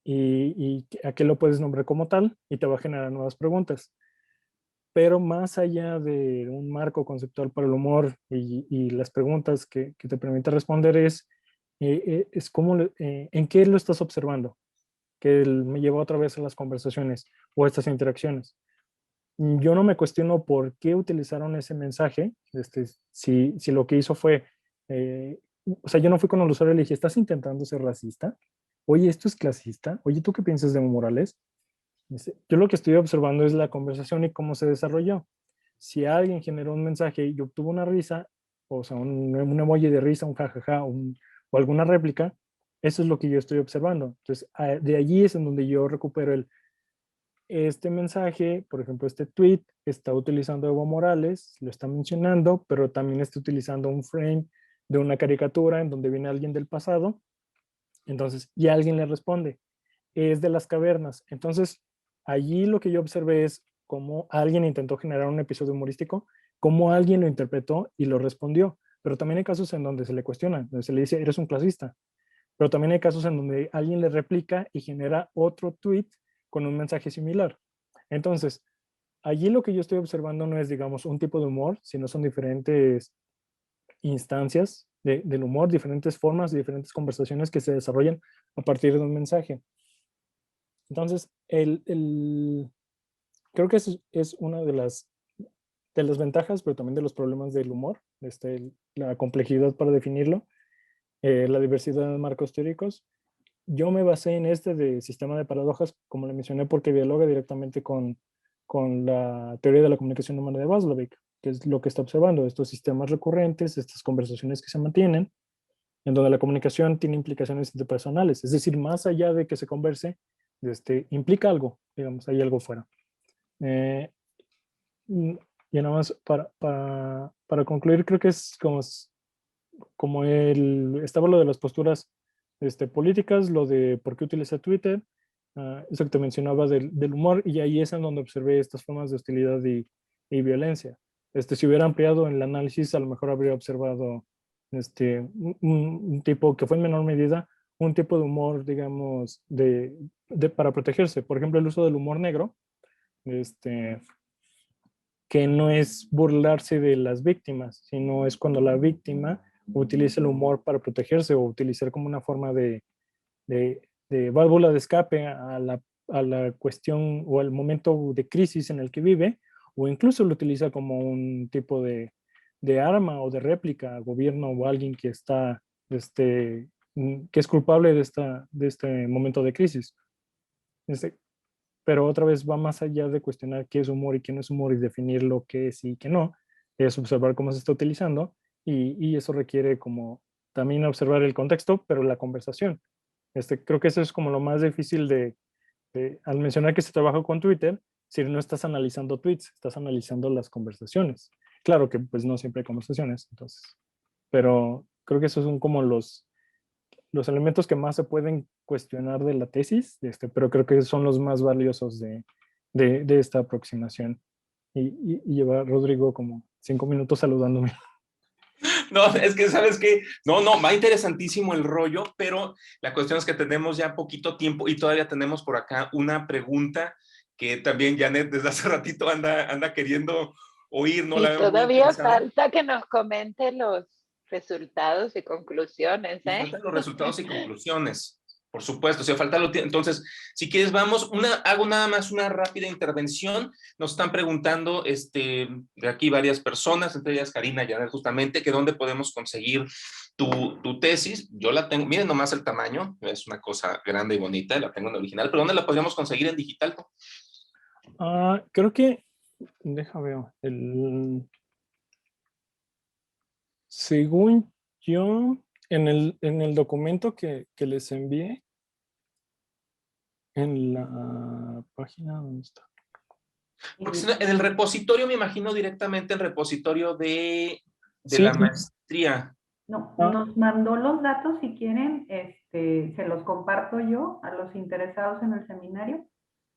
y a qué lo puedes nombrar como tal, y te va a generar nuevas preguntas. Pero más allá de un marco conceptual para el humor y las preguntas que te permite responder es cómo, en qué lo estás observando, que me lleva otra vez a las conversaciones o estas interacciones. Yo no me cuestiono por qué utilizaron ese mensaje, si lo que hizo fue, o sea, yo no fui con el usuario y le dije, ¿estás intentando ser racista? Oye, ¿esto es clasista? Oye, ¿tú qué piensas de Evo Morales? Yo lo que estoy observando es la conversación y cómo se desarrolló. Si alguien generó un mensaje y obtuvo una risa, o sea, un emoji de risa, un jajaja, o alguna réplica, eso es lo que yo estoy observando. Entonces, de allí es en donde yo recupero este mensaje, por ejemplo, este tweet está utilizando Evo Morales, lo está mencionando, pero también está utilizando un frame de una caricatura en donde viene alguien del pasado. Entonces, y alguien le responde, es de las cavernas. Entonces, allí lo que yo observé es cómo alguien intentó generar un episodio humorístico, cómo alguien lo interpretó y lo respondió. Pero también hay casos en donde se le cuestiona, donde se le dice, eres un clasista. Pero también hay casos en donde alguien le replica y genera otro tweet con un mensaje similar. Entonces, allí lo que yo estoy observando no es, digamos, un tipo de humor, sino son diferentes instancias del humor, diferentes formas, diferentes conversaciones que se desarrollan a partir de un mensaje. Entonces, creo que es una de las ventajas, pero también de los problemas del humor, la complejidad para definirlo, la diversidad de marcos teóricos. Yo me basé en de sistema de paradojas, como le mencioné, porque dialoga directamente con la teoría de la comunicación humana de Václavic, que es lo que está observando, estos sistemas recurrentes, estas conversaciones que se mantienen, en donde la comunicación tiene implicaciones interpersonales, es decir, más allá de que se converse, implica algo, digamos, hay algo fuera. Y nada más para concluir, creo que es como estaba lo de las posturas políticas, lo de por qué utiliza Twitter, eso que te mencionaba del humor, y ahí es en donde observé estas formas de hostilidad y violencia. Si hubiera ampliado en el análisis, a lo mejor habría observado un tipo que fue en menor medida, un tipo de humor, digamos, para protegerse. Por ejemplo, el uso del humor negro, que no es burlarse de las víctimas, sino es cuando la víctima utiliza el humor para protegerse o utilizar como una forma de válvula de escape a la cuestión o al momento de crisis en el que vive, o incluso lo utiliza como un tipo de arma o de réplica al gobierno o a alguien que está, que es culpable de este momento de crisis. Pero otra vez va más allá de cuestionar qué es humor y qué no es humor y definir lo que es y qué no, es observar cómo se está utilizando y eso requiere como también observar el contexto, pero la conversación. Creo que eso es como lo más difícil al mencionar que se trabaja con Twitter, si no estás analizando tweets, estás analizando las conversaciones. Claro que pues no siempre hay conversaciones, entonces, pero creo que esos son como los elementos que más se pueden cuestionar de la tesis, pero creo que son los más valiosos de esta aproximación. Y lleva a Rodrigo como 5 minutos saludándome. No, es que, ¿sabes qué? No, va interesantísimo el rollo, pero la cuestión es que tenemos ya poquito tiempo y todavía tenemos por acá una pregunta que también Janet desde hace ratito anda queriendo oír, no Y la veo muy todavía interesada. falta que nos comente los resultados y conclusiones, Y ¿eh? faltan los resultados y conclusiones, por supuesto, si falta entonces, si quieres vamos, hago nada más una rápida intervención, nos están preguntando de aquí varias personas, entre ellas Karina y Janet justamente, que dónde podemos conseguir tu tesis. Yo la tengo, miren nomás el tamaño, es una cosa grande y bonita, la tengo en original, pero ¿dónde la podríamos conseguir en digital? Creo que, deja ver, según yo, en el documento que les envié, en la página, ¿dónde está? Porque en el repositorio, me imagino directamente el repositorio de Sí, la maestría. No, nos mandó los datos, si quieren, se los comparto yo a los interesados en el seminario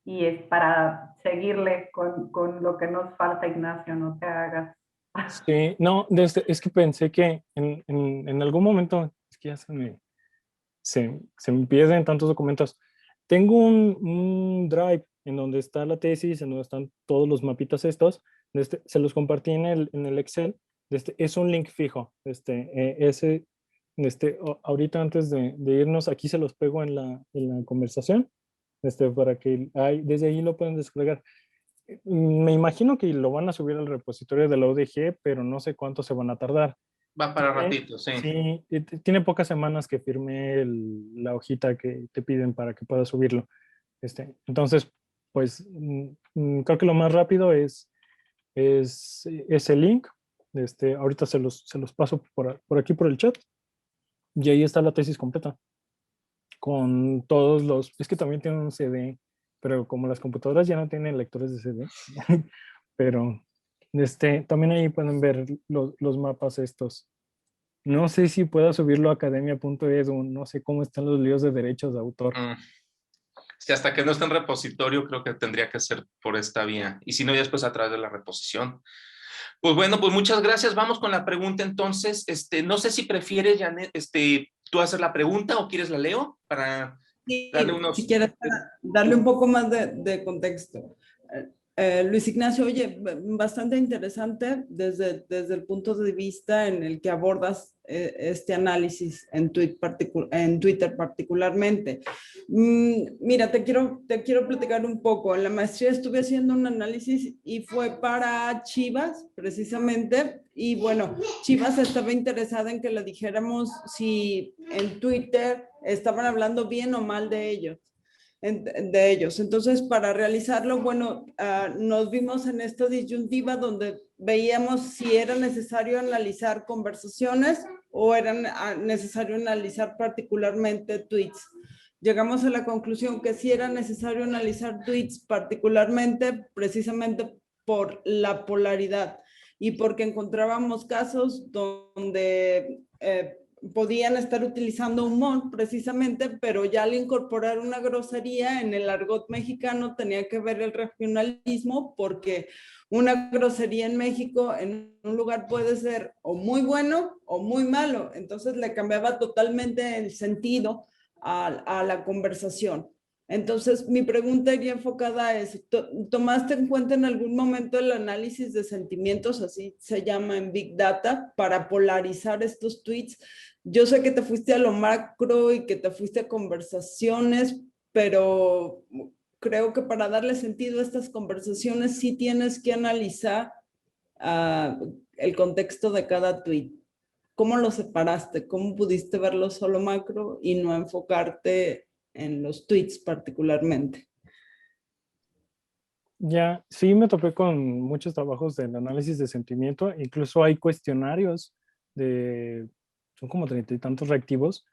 y es para seguirle con lo que nos falta, Ignacio, no te hagas. Sí, no, es que pensé que en algún momento, es que ya se me pierden tantos documentos. Tengo un drive en donde está la tesis, en donde están todos los mapitas estos, se los compartí en el Excel, es un link fijo, ahorita antes de irnos, aquí se los pego en la conversación, para que desde ahí lo pueden descargar. Me imagino que lo van a subir al repositorio de la UDG, pero no sé cuánto se van a tardar. Va para ratito, sí. Sí, tiene pocas semanas que firmé la hojita que te piden para que puedas subirlo. Entonces, pues, creo que lo más rápido es ese link. Ahorita se los paso por aquí por el chat. Y ahí está la tesis completa. Con todos es que también tiene un CD, pero como las computadoras ya no tienen lectores de CD, pero también ahí pueden ver los mapas estos. No sé si pueda subirlo a academia.edu, no sé cómo están los líos de derechos de autor. Sí, hasta que no esté en repositorio, creo que tendría que ser por esta vía. Y si no, ya después a través de la reposición. Pues bueno, pues muchas gracias. Vamos con la pregunta entonces. No sé si prefieres, Janet, tú hacer la pregunta o quieres la leo para darle unos... Si quieres darle un poco más de contexto. Luis Ignacio, oye, bastante interesante desde el punto de vista en el que abordas este análisis en Twitter particularmente. Mira, te quiero platicar un poco. En la maestría estuve haciendo un análisis y fue para Chivas, precisamente, y bueno, Chivas estaba interesada en que le dijéramos si en Twitter estaban hablando bien o mal de ellos. Entonces, para realizarlo, bueno, nos vimos en esta disyuntiva donde veíamos si era necesario analizar conversaciones o era necesario analizar particularmente tweets. Llegamos a la conclusión que sí era necesario analizar tweets particularmente, precisamente por la polaridad y porque encontrábamos casos donde podían estar utilizando humor precisamente, pero ya al incorporar una grosería en el argot mexicano tenía que ver el regionalismo, porque una grosería en México en un lugar puede ser o muy bueno o muy malo, entonces le cambiaba totalmente el sentido a la conversación. Entonces, mi pregunta iría enfocada a eso. ¿Tomaste en cuenta en algún momento el análisis de sentimientos, así se llama en Big Data, para polarizar estos tweets? Yo sé que te fuiste a lo macro y que te fuiste a conversaciones, pero creo que para darle sentido a estas conversaciones sí tienes que analizar el contexto de cada tweet. ¿Cómo lo separaste? ¿Cómo pudiste verlo solo macro y no enfocarte en los tweets particularmente? Ya, sí me topé con muchos trabajos del análisis de sentimiento, incluso hay cuestionarios son como 30 y tantos reactivos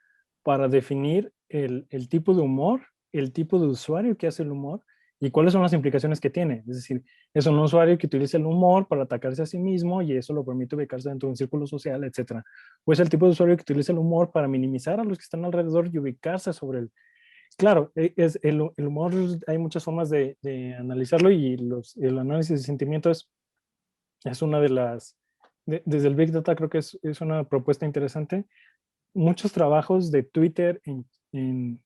para definir el tipo de humor, el tipo de usuario que hace el humor ¿Y cuáles son las implicaciones que tiene? Es decir, es un usuario que utiliza el humor para atacarse a sí mismo y eso lo permite ubicarse dentro de un círculo social, etcétera. O es el tipo de usuario que utiliza el humor para minimizar a los que están alrededor y ubicarse sobre él. Claro, es el humor, hay muchas formas de analizarlo y el análisis de sentimientos es una de las, desde el Big Data creo que es una propuesta interesante. Muchos trabajos de Twitter ay,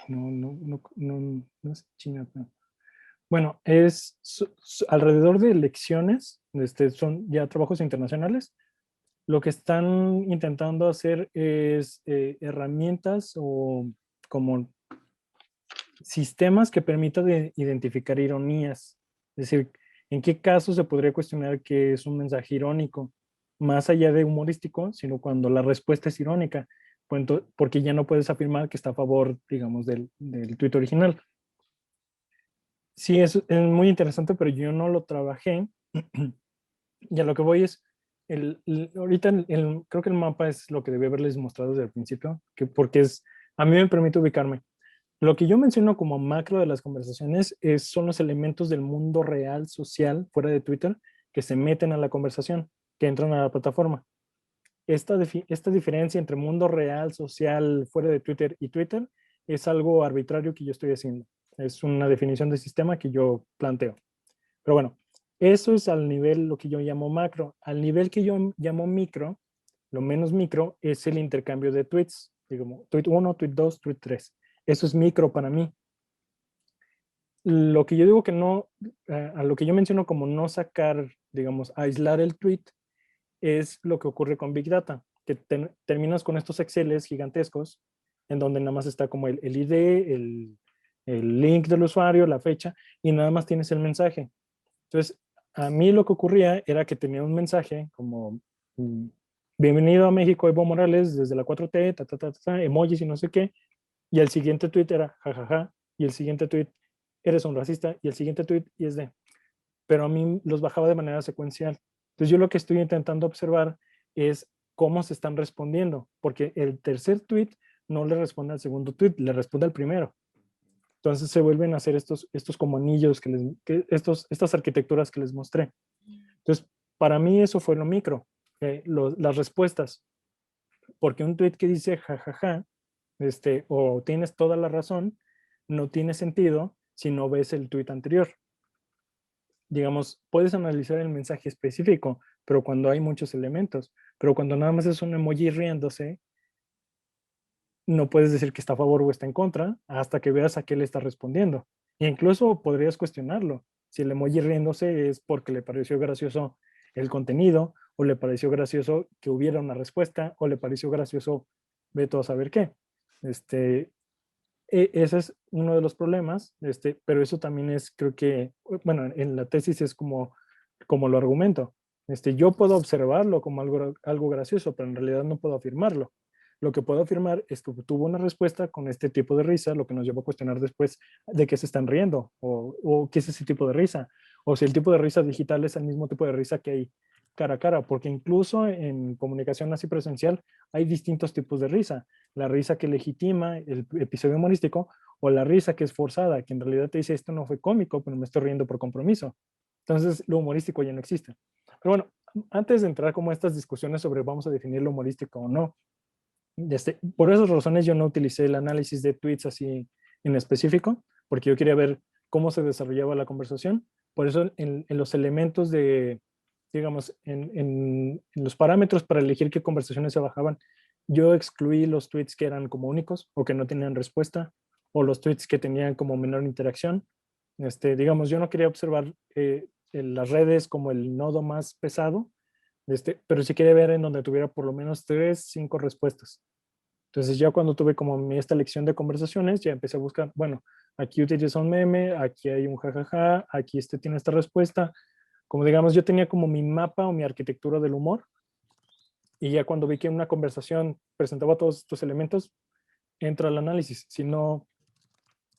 no es China, pero, bueno, alrededor de elecciones, son ya trabajos internacionales. Lo que están intentando hacer es herramientas o como sistemas que permitan identificar ironías. Es decir, ¿en qué caso se podría cuestionar que es un mensaje irónico? Más allá de humorístico, sino cuando la respuesta es irónica, porque ya no puedes afirmar que está a favor, digamos, del tuit original. Sí, es muy interesante, pero yo no lo trabajé. Y a lo que voy es, ahorita creo que el mapa es lo que debí haberles mostrado desde el principio, porque a mí me permite ubicarme. Lo que yo menciono como macro de las conversaciones son los elementos del mundo real, social, fuera de Twitter, que se meten a la conversación, que entran a la plataforma. Esta diferencia entre mundo real, social, fuera de Twitter y Twitter es algo arbitrario que yo estoy haciendo. Es una definición de sistema que yo planteo. Pero bueno, eso es al nivel lo que yo llamo macro. Al nivel que yo llamo micro, lo menos micro es el intercambio de tweets. Digamos, tweet 1, tweet 2, tweet 3. Eso es micro para mí. Lo que yo digo que no, a lo que yo menciono como no sacar, digamos, aislar el tweet, es lo que ocurre con Big Data, que terminas con estos Exceles gigantescos, en donde nada más está como el ID, el link del usuario, la fecha, y nada más tienes el mensaje. Entonces, a mí lo que ocurría era que tenía un mensaje como, bienvenido a México, Evo Morales, desde la 4T, emojis y no sé qué, y el siguiente tweet era jajaja, y el siguiente tweet, eres un racista, y el siguiente tweet, y es de, pero a mí los bajaba de manera secuencial. Entonces yo lo que estoy intentando observar es cómo se están respondiendo, porque el tercer tweet no le responde al segundo tweet, le responde al primero. Entonces se vuelven a hacer estos como anillos, estas arquitecturas que les mostré. Entonces, para mí eso fue lo micro, las respuestas. Porque un tweet que dice jajaja, o tienes toda la razón, no tiene sentido si no ves el tweet anterior. Digamos, puedes analizar el mensaje específico, pero cuando hay muchos elementos, pero cuando nada más es un emoji riéndose, no puedes decir que está a favor o está en contra hasta que veas a qué le está respondiendo. E incluso podrías cuestionarlo. Si el emoji riéndose es porque le pareció gracioso el contenido, o le pareció gracioso que hubiera una respuesta, o le pareció gracioso, ve todo a saber qué. Ese es uno de los problemas, pero eso también es, creo que, bueno, en la tesis es como lo argumento. Yo puedo observarlo como algo gracioso, pero en realidad no puedo afirmarlo. Lo que puedo afirmar es que tuvo una respuesta con este tipo de risa, lo que nos lleva a cuestionar después de qué se están riendo, o qué es ese tipo de risa, o si el tipo de risa digital es el mismo tipo de risa que hay cara a cara, porque incluso en comunicación así presencial hay distintos tipos de risa. La risa que legitima el episodio humorístico, o la risa que es forzada, que en realidad te dice esto no fue cómico, pero me estoy riendo por compromiso. Entonces lo humorístico ya no existe. Pero bueno, antes de entrar como a estas discusiones sobre vamos a definir lo humorístico o no, por esas razones yo no utilicé el análisis de tweets así en específico, porque yo quería ver cómo se desarrollaba la conversación. Por eso en los elementos de, digamos, en los parámetros para elegir qué conversaciones se bajaban, yo excluí los tweets que eran como únicos o que no tenían respuesta, o los tweets que tenían como menor interacción. Digamos, yo no quería observar en las redes como el nodo más pesado, pero sí quería ver en donde tuviera por lo menos 3, 5 respuestas. Entonces ya cuando tuve como esta lección de conversaciones, ya empecé a buscar, bueno, aquí utiliza un meme, aquí hay un jajaja, aquí tiene esta respuesta. Como digamos, yo tenía como mi mapa o mi arquitectura del humor, y ya cuando vi que una conversación presentaba todos estos elementos, entra al análisis. Si no,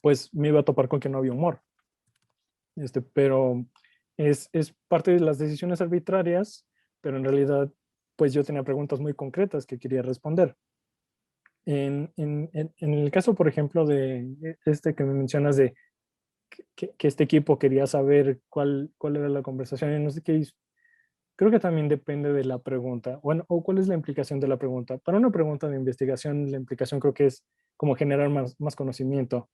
pues me iba a topar con que no había humor. Pero es parte de las decisiones arbitrarias, pero en realidad, pues yo tenía preguntas muy concretas que quería responder. En el caso, por ejemplo, de que me mencionas de que este equipo quería saber cuál era la conversación y no sé qué hizo. Creo que también depende de la pregunta, bueno, o cuál es la implicación de la pregunta. Para una pregunta de investigación, la implicación creo que es como generar más conocimiento.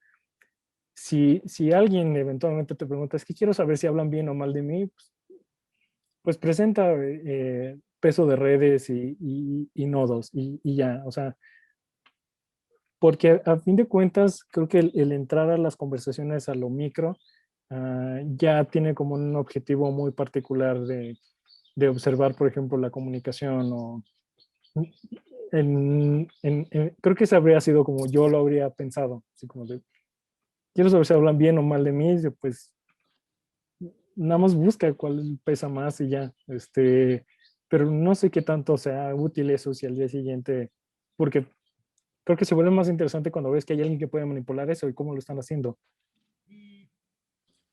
Si alguien eventualmente te pregunta, es que quiero saber si hablan bien o mal de mí, pues presenta peso de redes y nodos y ya, o sea, porque a fin de cuentas creo que el entrar a las conversaciones a lo micro ya tiene como un objetivo muy particular de observar, por ejemplo, la comunicación o creo que ese habría sido como yo lo habría pensado, así como de, quiero saber si hablan bien o mal de mí, pues nada más busca cuál pesa más y ya, pero no sé qué tanto sea útil eso si al día siguiente, porque creo que se vuelve más interesante cuando ves que hay alguien que puede manipular eso y cómo lo están haciendo.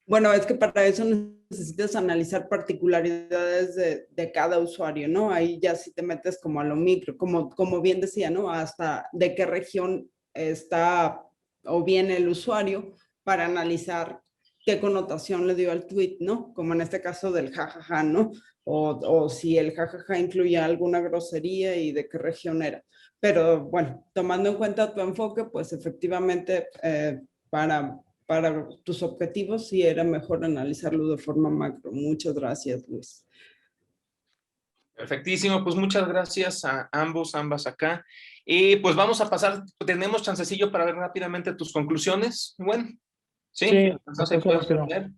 Bueno, es que para eso necesitas analizar particularidades de cada usuario, ¿no? Ahí ya si te metes como a lo micro, como bien decía, ¿no? Hasta de qué región está o viene el usuario para analizar qué connotación le dio al tweet, ¿no? Como en este caso del jajaja, ¿no? O si el jajaja incluía alguna grosería y de qué región era. Pero bueno, tomando en cuenta tu enfoque, pues efectivamente para tus objetivos, sí era mejor analizarlo de forma macro. Muchas gracias, Luis. Perfectísimo, pues muchas gracias a ambas acá. Pues vamos a pasar, tenemos chancecillo para ver rápidamente tus conclusiones. Bueno, sí, entonces ahí puedes ver.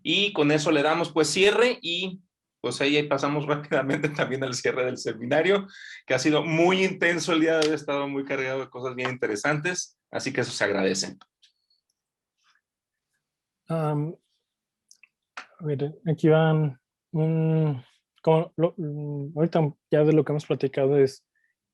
Y con eso le damos pues cierre y pues ahí pasamos rápidamente también al cierre del seminario, que ha sido muy intenso el día de hoy, ha estado muy cargado de cosas bien interesantes, así que eso se agradece. A ver, aquí van ahorita ya de lo que hemos platicado es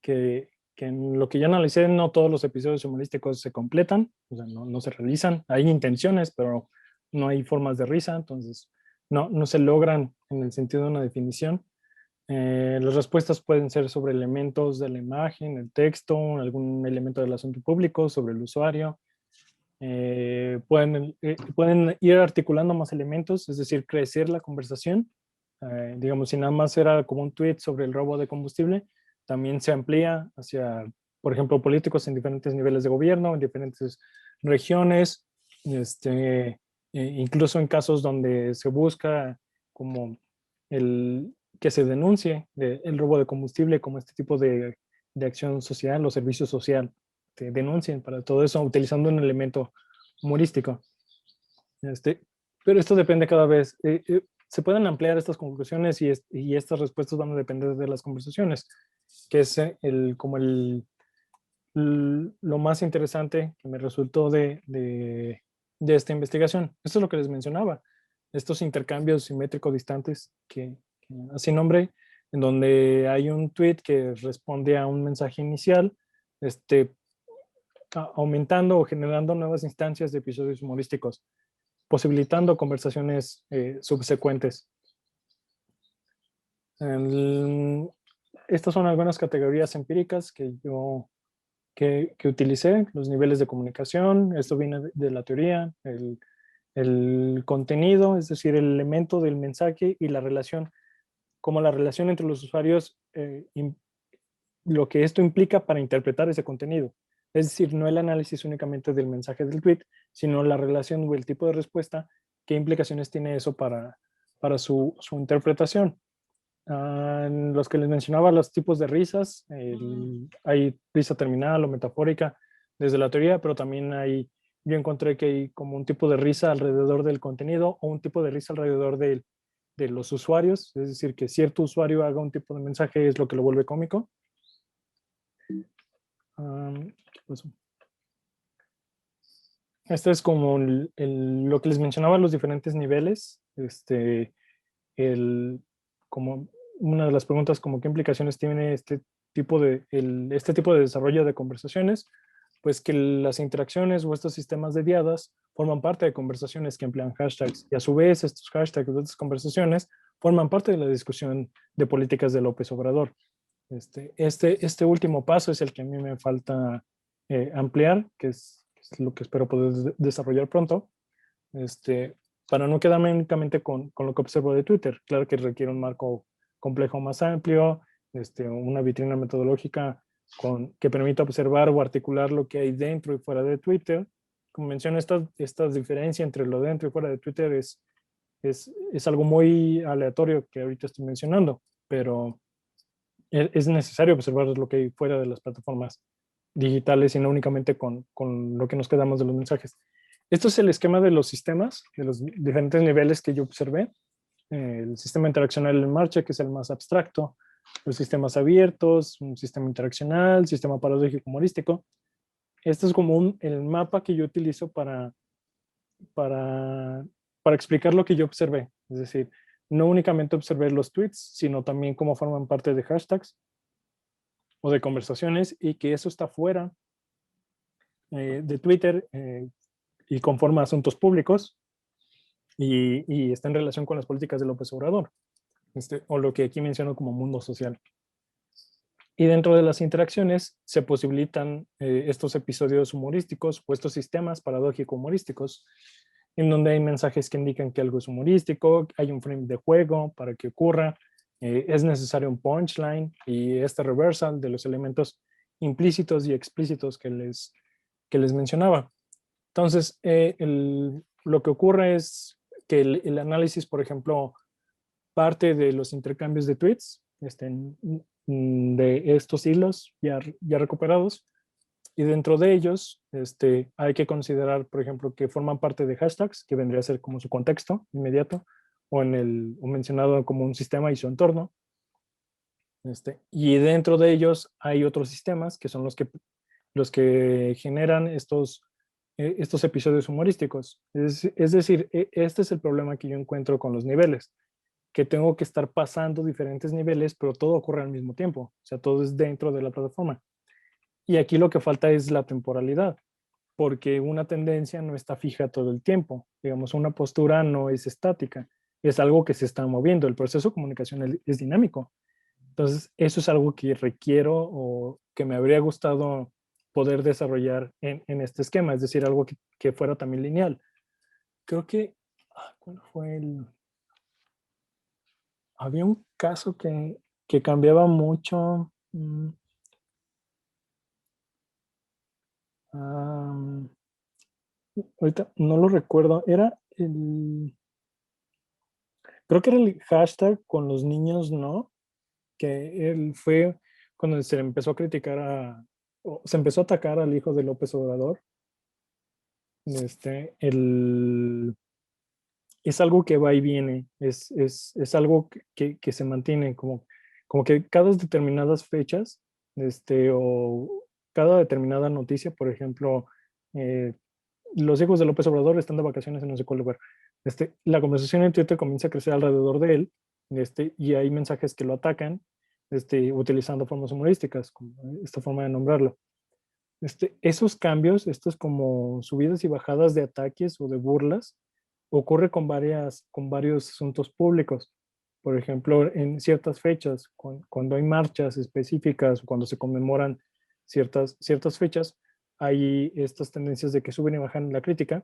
que en lo que yo analicé no todos los episodios humorísticos se completan, o sea, no se realizan, hay intenciones, pero no hay formas de risa, entonces no se logran en el sentido de una definición. Las respuestas pueden ser sobre elementos de la imagen, el texto, algún elemento del asunto público, sobre el usuario. Pueden ir articulando más elementos, es decir, crecer la conversación. Digamos, si nada más era como un tweet sobre el robo de combustible, también se amplía hacia, por ejemplo, políticos en diferentes niveles de gobierno, en diferentes regiones, incluso en casos donde se busca como que se denuncie el robo de combustible como este tipo de acción social o servicio social, denuncien para todo eso utilizando un elemento humorístico. Pero esto depende cada vez. Se pueden ampliar estas conclusiones y estas respuestas van a depender de las conversaciones, que es lo más interesante que me resultó de esta investigación. Esto es lo que les mencionaba, estos intercambios simétrico distantes que así nombre, en donde hay un tweet que responde a un mensaje inicial, aumentando o generando nuevas instancias de episodios humorísticos, posibilitando conversaciones subsecuentes. Estas son algunas categorías empíricas que yo que utilicé, los niveles de comunicación, esto viene de la teoría, el contenido, es decir, el elemento del mensaje y la relación, como la relación entre los usuarios, lo que esto implica para interpretar ese contenido. Es decir, no el análisis únicamente del mensaje del tweet, sino la relación o el tipo de respuesta, qué implicaciones tiene eso para su interpretación. Los que les mencionaba, los tipos de risas, hay risa terminal o metafórica desde la teoría, pero también yo encontré que hay como un tipo de risa alrededor del contenido o un tipo de risa alrededor de los usuarios, es decir, que cierto usuario haga un tipo de mensaje es lo que lo vuelve cómico. Esto es como lo que les mencionaba, los diferentes niveles, como una de las preguntas como qué implicaciones tiene este tipo de desarrollo de conversaciones, pues que las interacciones o estos sistemas de diadas forman parte de conversaciones que emplean hashtags y a su vez estos hashtags de estas conversaciones forman parte de la discusión de políticas de López Obrador. Este último paso es el que a mí me falta ampliar, que es lo que espero poder desarrollar pronto, para no quedarme únicamente con lo que observo de Twitter. Claro que requiere un marco complejo más amplio, una vitrina metodológica que permita observar o articular lo que hay dentro y fuera de Twitter. Como menciono, esta diferencia entre lo dentro y fuera de Twitter es algo muy aleatorio que ahorita estoy mencionando, pero es necesario observar lo que hay fuera de las plataformas digitales y no únicamente con lo que nos quedamos de los mensajes. Esto es el esquema de los sistemas, de los diferentes niveles que yo observé. El sistema interaccional en marcha, que es el más abstracto, los sistemas abiertos, un sistema interaccional, sistema paradójico humorístico. Esto es como el mapa que yo utilizo para explicar lo que yo observé. Es decir, no únicamente observé los tweets, sino también cómo forman parte de hashtags o de conversaciones y que eso está fuera de Twitter y conforma asuntos públicos y está en relación con las políticas de López Obrador, o lo que aquí menciono como mundo social. Y dentro de las interacciones se posibilitan estos episodios humorísticos o estos sistemas paradójico-humorísticos en donde hay mensajes que indican que algo es humorístico, hay un frame de juego para que ocurra, es necesario un punchline y este reversal de los elementos implícitos y explícitos que les mencionaba. Entonces, lo que ocurre es que el análisis, por ejemplo, parte de los intercambios de tweets, de estos hilos ya recuperados, y dentro de ellos hay que considerar, por ejemplo, que forman parte de hashtags, que vendría a ser como su contexto inmediato, o mencionado como un sistema y su entorno. Y dentro de ellos hay otros sistemas que son los que generan estos episodios humorísticos. Es decir, este es el problema que yo encuentro con los niveles, que tengo que estar pasando diferentes niveles, pero todo ocurre al mismo tiempo. O sea, todo es dentro de la plataforma. Y aquí lo que falta es la temporalidad, porque una tendencia no está fija todo el tiempo. Digamos, una postura no es estática, es algo que se está moviendo. El proceso de comunicación es dinámico. Entonces, eso es algo que requiero o que me habría gustado poder desarrollar en este esquema, es decir, algo que fuera también lineal. Creo que, ¿cuál fue había un caso que cambiaba mucho. Ahorita no lo recuerdo. Creo que era el hashtag con los niños, ¿no? Que él fue cuando se le empezó a criticar o se empezó a atacar al hijo de López Obrador. Es algo que va y viene, es algo que se mantiene, como que cada determinadas fechas, o cada determinada noticia, por ejemplo, los hijos de López Obrador están de vacaciones en no sé cuál lugar. La conversación en Twitter comienza a crecer alrededor de él, y hay mensajes que lo atacan, utilizando formas humorísticas, como esta forma de nombrarlo. Esos cambios, estos como subidas y bajadas de ataques o de burlas, ocurre con varios asuntos públicos. Por ejemplo, en ciertas fechas, cuando hay marchas específicas o cuando se conmemoran ciertas fechas, hay estas tendencias de que suben y bajan la crítica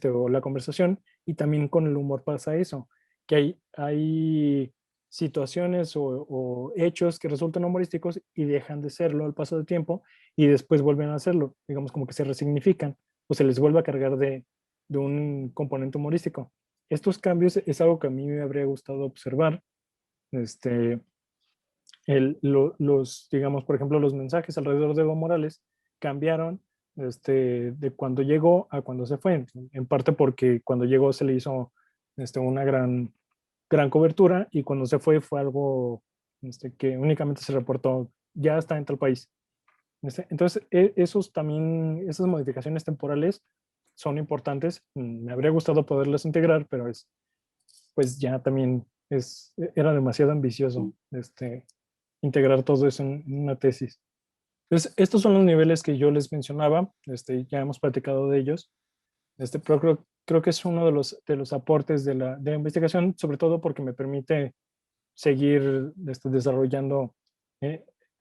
o la conversación, y también con el humor pasa eso, que hay situaciones o hechos que resultan humorísticos y dejan de serlo al paso del tiempo y después vuelven a hacerlo, digamos como que se resignifican o se les vuelve a cargar de un componente humorístico. Estos cambios es algo que a mí me habría gustado observar. Digamos, por ejemplo, los mensajes alrededor de Evo Morales cambiaron de cuando llegó a cuando se fue, en parte porque cuando llegó se le hizo una gran cobertura, y cuando se fue algo que únicamente se reportó, ya está en tal país. Entonces, esas modificaciones temporales son importantes. Me habría gustado poderlas integrar, pero pues ya también era demasiado ambicioso integrar todo eso en una tesis. Entonces, estos son los niveles que yo les mencionaba, ya hemos platicado de ellos, pero creo que es uno de los aportes de la investigación, sobre todo porque me permite seguir desarrollando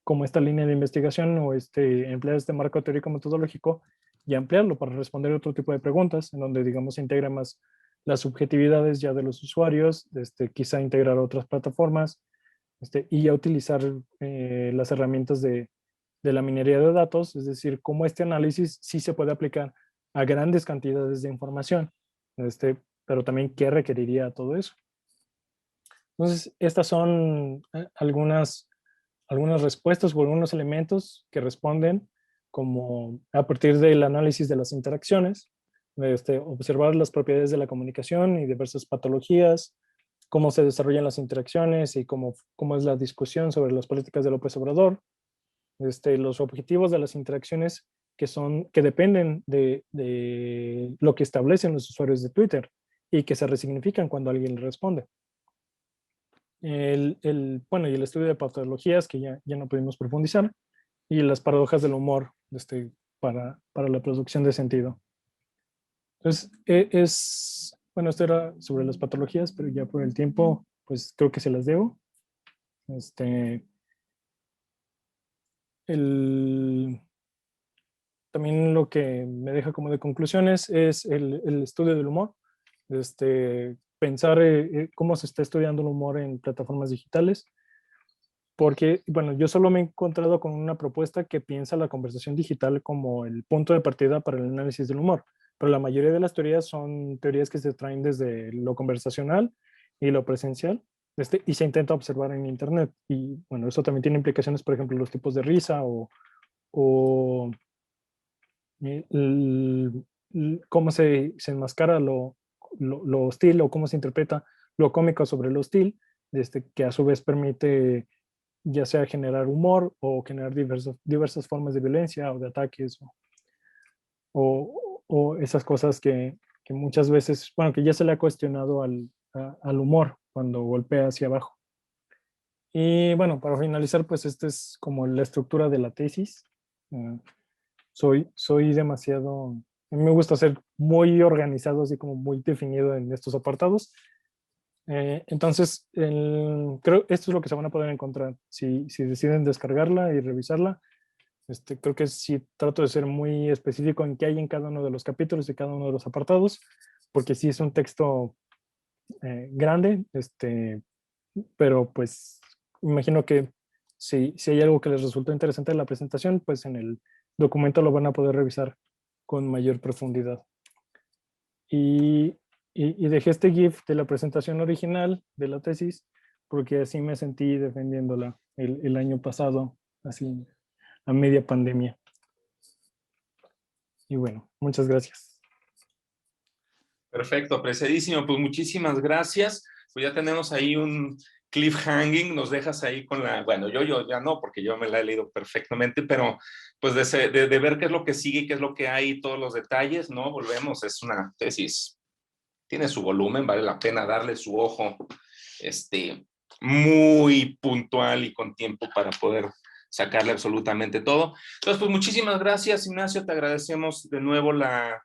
como esta línea de investigación o emplear este marco teórico metodológico y ampliarlo para responder otro tipo de preguntas, en donde, digamos, se integra más las subjetividades ya de los usuarios, quizá integrar otras plataformas, y ya utilizar las herramientas de la minería de datos, es decir, cómo este análisis sí se puede aplicar a grandes cantidades de información, pero también qué requeriría todo eso. Entonces, estas son algunas respuestas o algunos elementos que responden como a partir del análisis de las interacciones, observar las propiedades de la comunicación y diversas patologías, cómo se desarrollan las interacciones y cómo es la discusión sobre las políticas de López Obrador, los objetivos de las interacciones que dependen de lo que establecen los usuarios de Twitter y que se resignifican cuando alguien le responde. Bueno, y el estudio de patologías que ya no pudimos profundizar, y las paradojas del humor para la producción de sentido. Entonces, bueno, esto era sobre las patologías, pero ya por el tiempo, pues creo que se las debo. También lo que me deja como de conclusiones es el estudio del humor. Pensar cómo se está estudiando el humor en plataformas digitales, porque, bueno, yo solo me he encontrado con una propuesta que piensa la conversación digital como el punto de partida para el análisis del humor, pero la mayoría de las teorías son teorías que se traen desde lo conversacional y lo presencial, y se intenta observar en Internet. Y, bueno, eso también tiene implicaciones, por ejemplo, los tipos de risa o cómo se enmascara lo hostil, o cómo se interpreta lo cómico sobre lo hostil, que a su vez permite ya sea generar humor o generar diversas formas de violencia o de ataques o esas cosas que muchas veces, bueno, que ya se le ha cuestionado al humor cuando golpea hacia abajo. Y bueno, para finalizar, pues esta es como la estructura de la tesis. Soy demasiado, a mí me gusta ser muy organizado, así como muy definido en estos apartados. Entonces, creo esto es lo que se van a poder encontrar si deciden descargarla y revisarla. Creo que sí trato de ser muy específico en qué hay en cada uno de los capítulos y cada uno de los apartados, porque sí es un texto grande, pero pues imagino que si hay algo que les resultó interesante en la presentación, pues en el documento lo van a poder revisar con mayor profundidad. Y dejé este GIF de la presentación original de la tesis, porque así me sentí defendiéndola el año pasado, así a media pandemia. Y bueno, muchas gracias. Perfecto, apreciadísimo. Pues muchísimas gracias. Pues ya tenemos ahí un cliffhanging, nos dejas ahí con la, bueno, yo ya no, porque yo me la he leído perfectamente, pero pues de ver qué es lo que sigue, qué es lo que hay, todos los detalles, ¿no? Volvemos, es una tesis, tiene su volumen, vale la pena darle su ojo, muy puntual y con tiempo para poder sacarle absolutamente todo. Entonces, pues muchísimas gracias, Ignacio, te agradecemos de nuevo la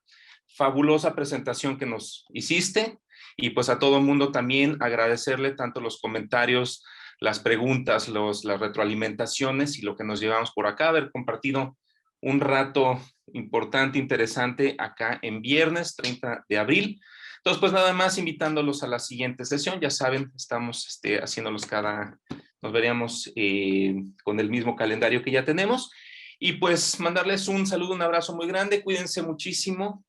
fabulosa presentación que nos hiciste, y pues a todo el mundo también agradecerle tanto los comentarios, las preguntas, las retroalimentaciones y lo que nos llevamos por acá, haber compartido un rato importante, interesante acá en viernes 30 de abril. Entonces, pues nada más invitándolos a la siguiente sesión. Ya saben, estamos haciéndolos nos veríamos con el mismo calendario que ya tenemos. Y pues mandarles un saludo, un abrazo muy grande. Cuídense muchísimo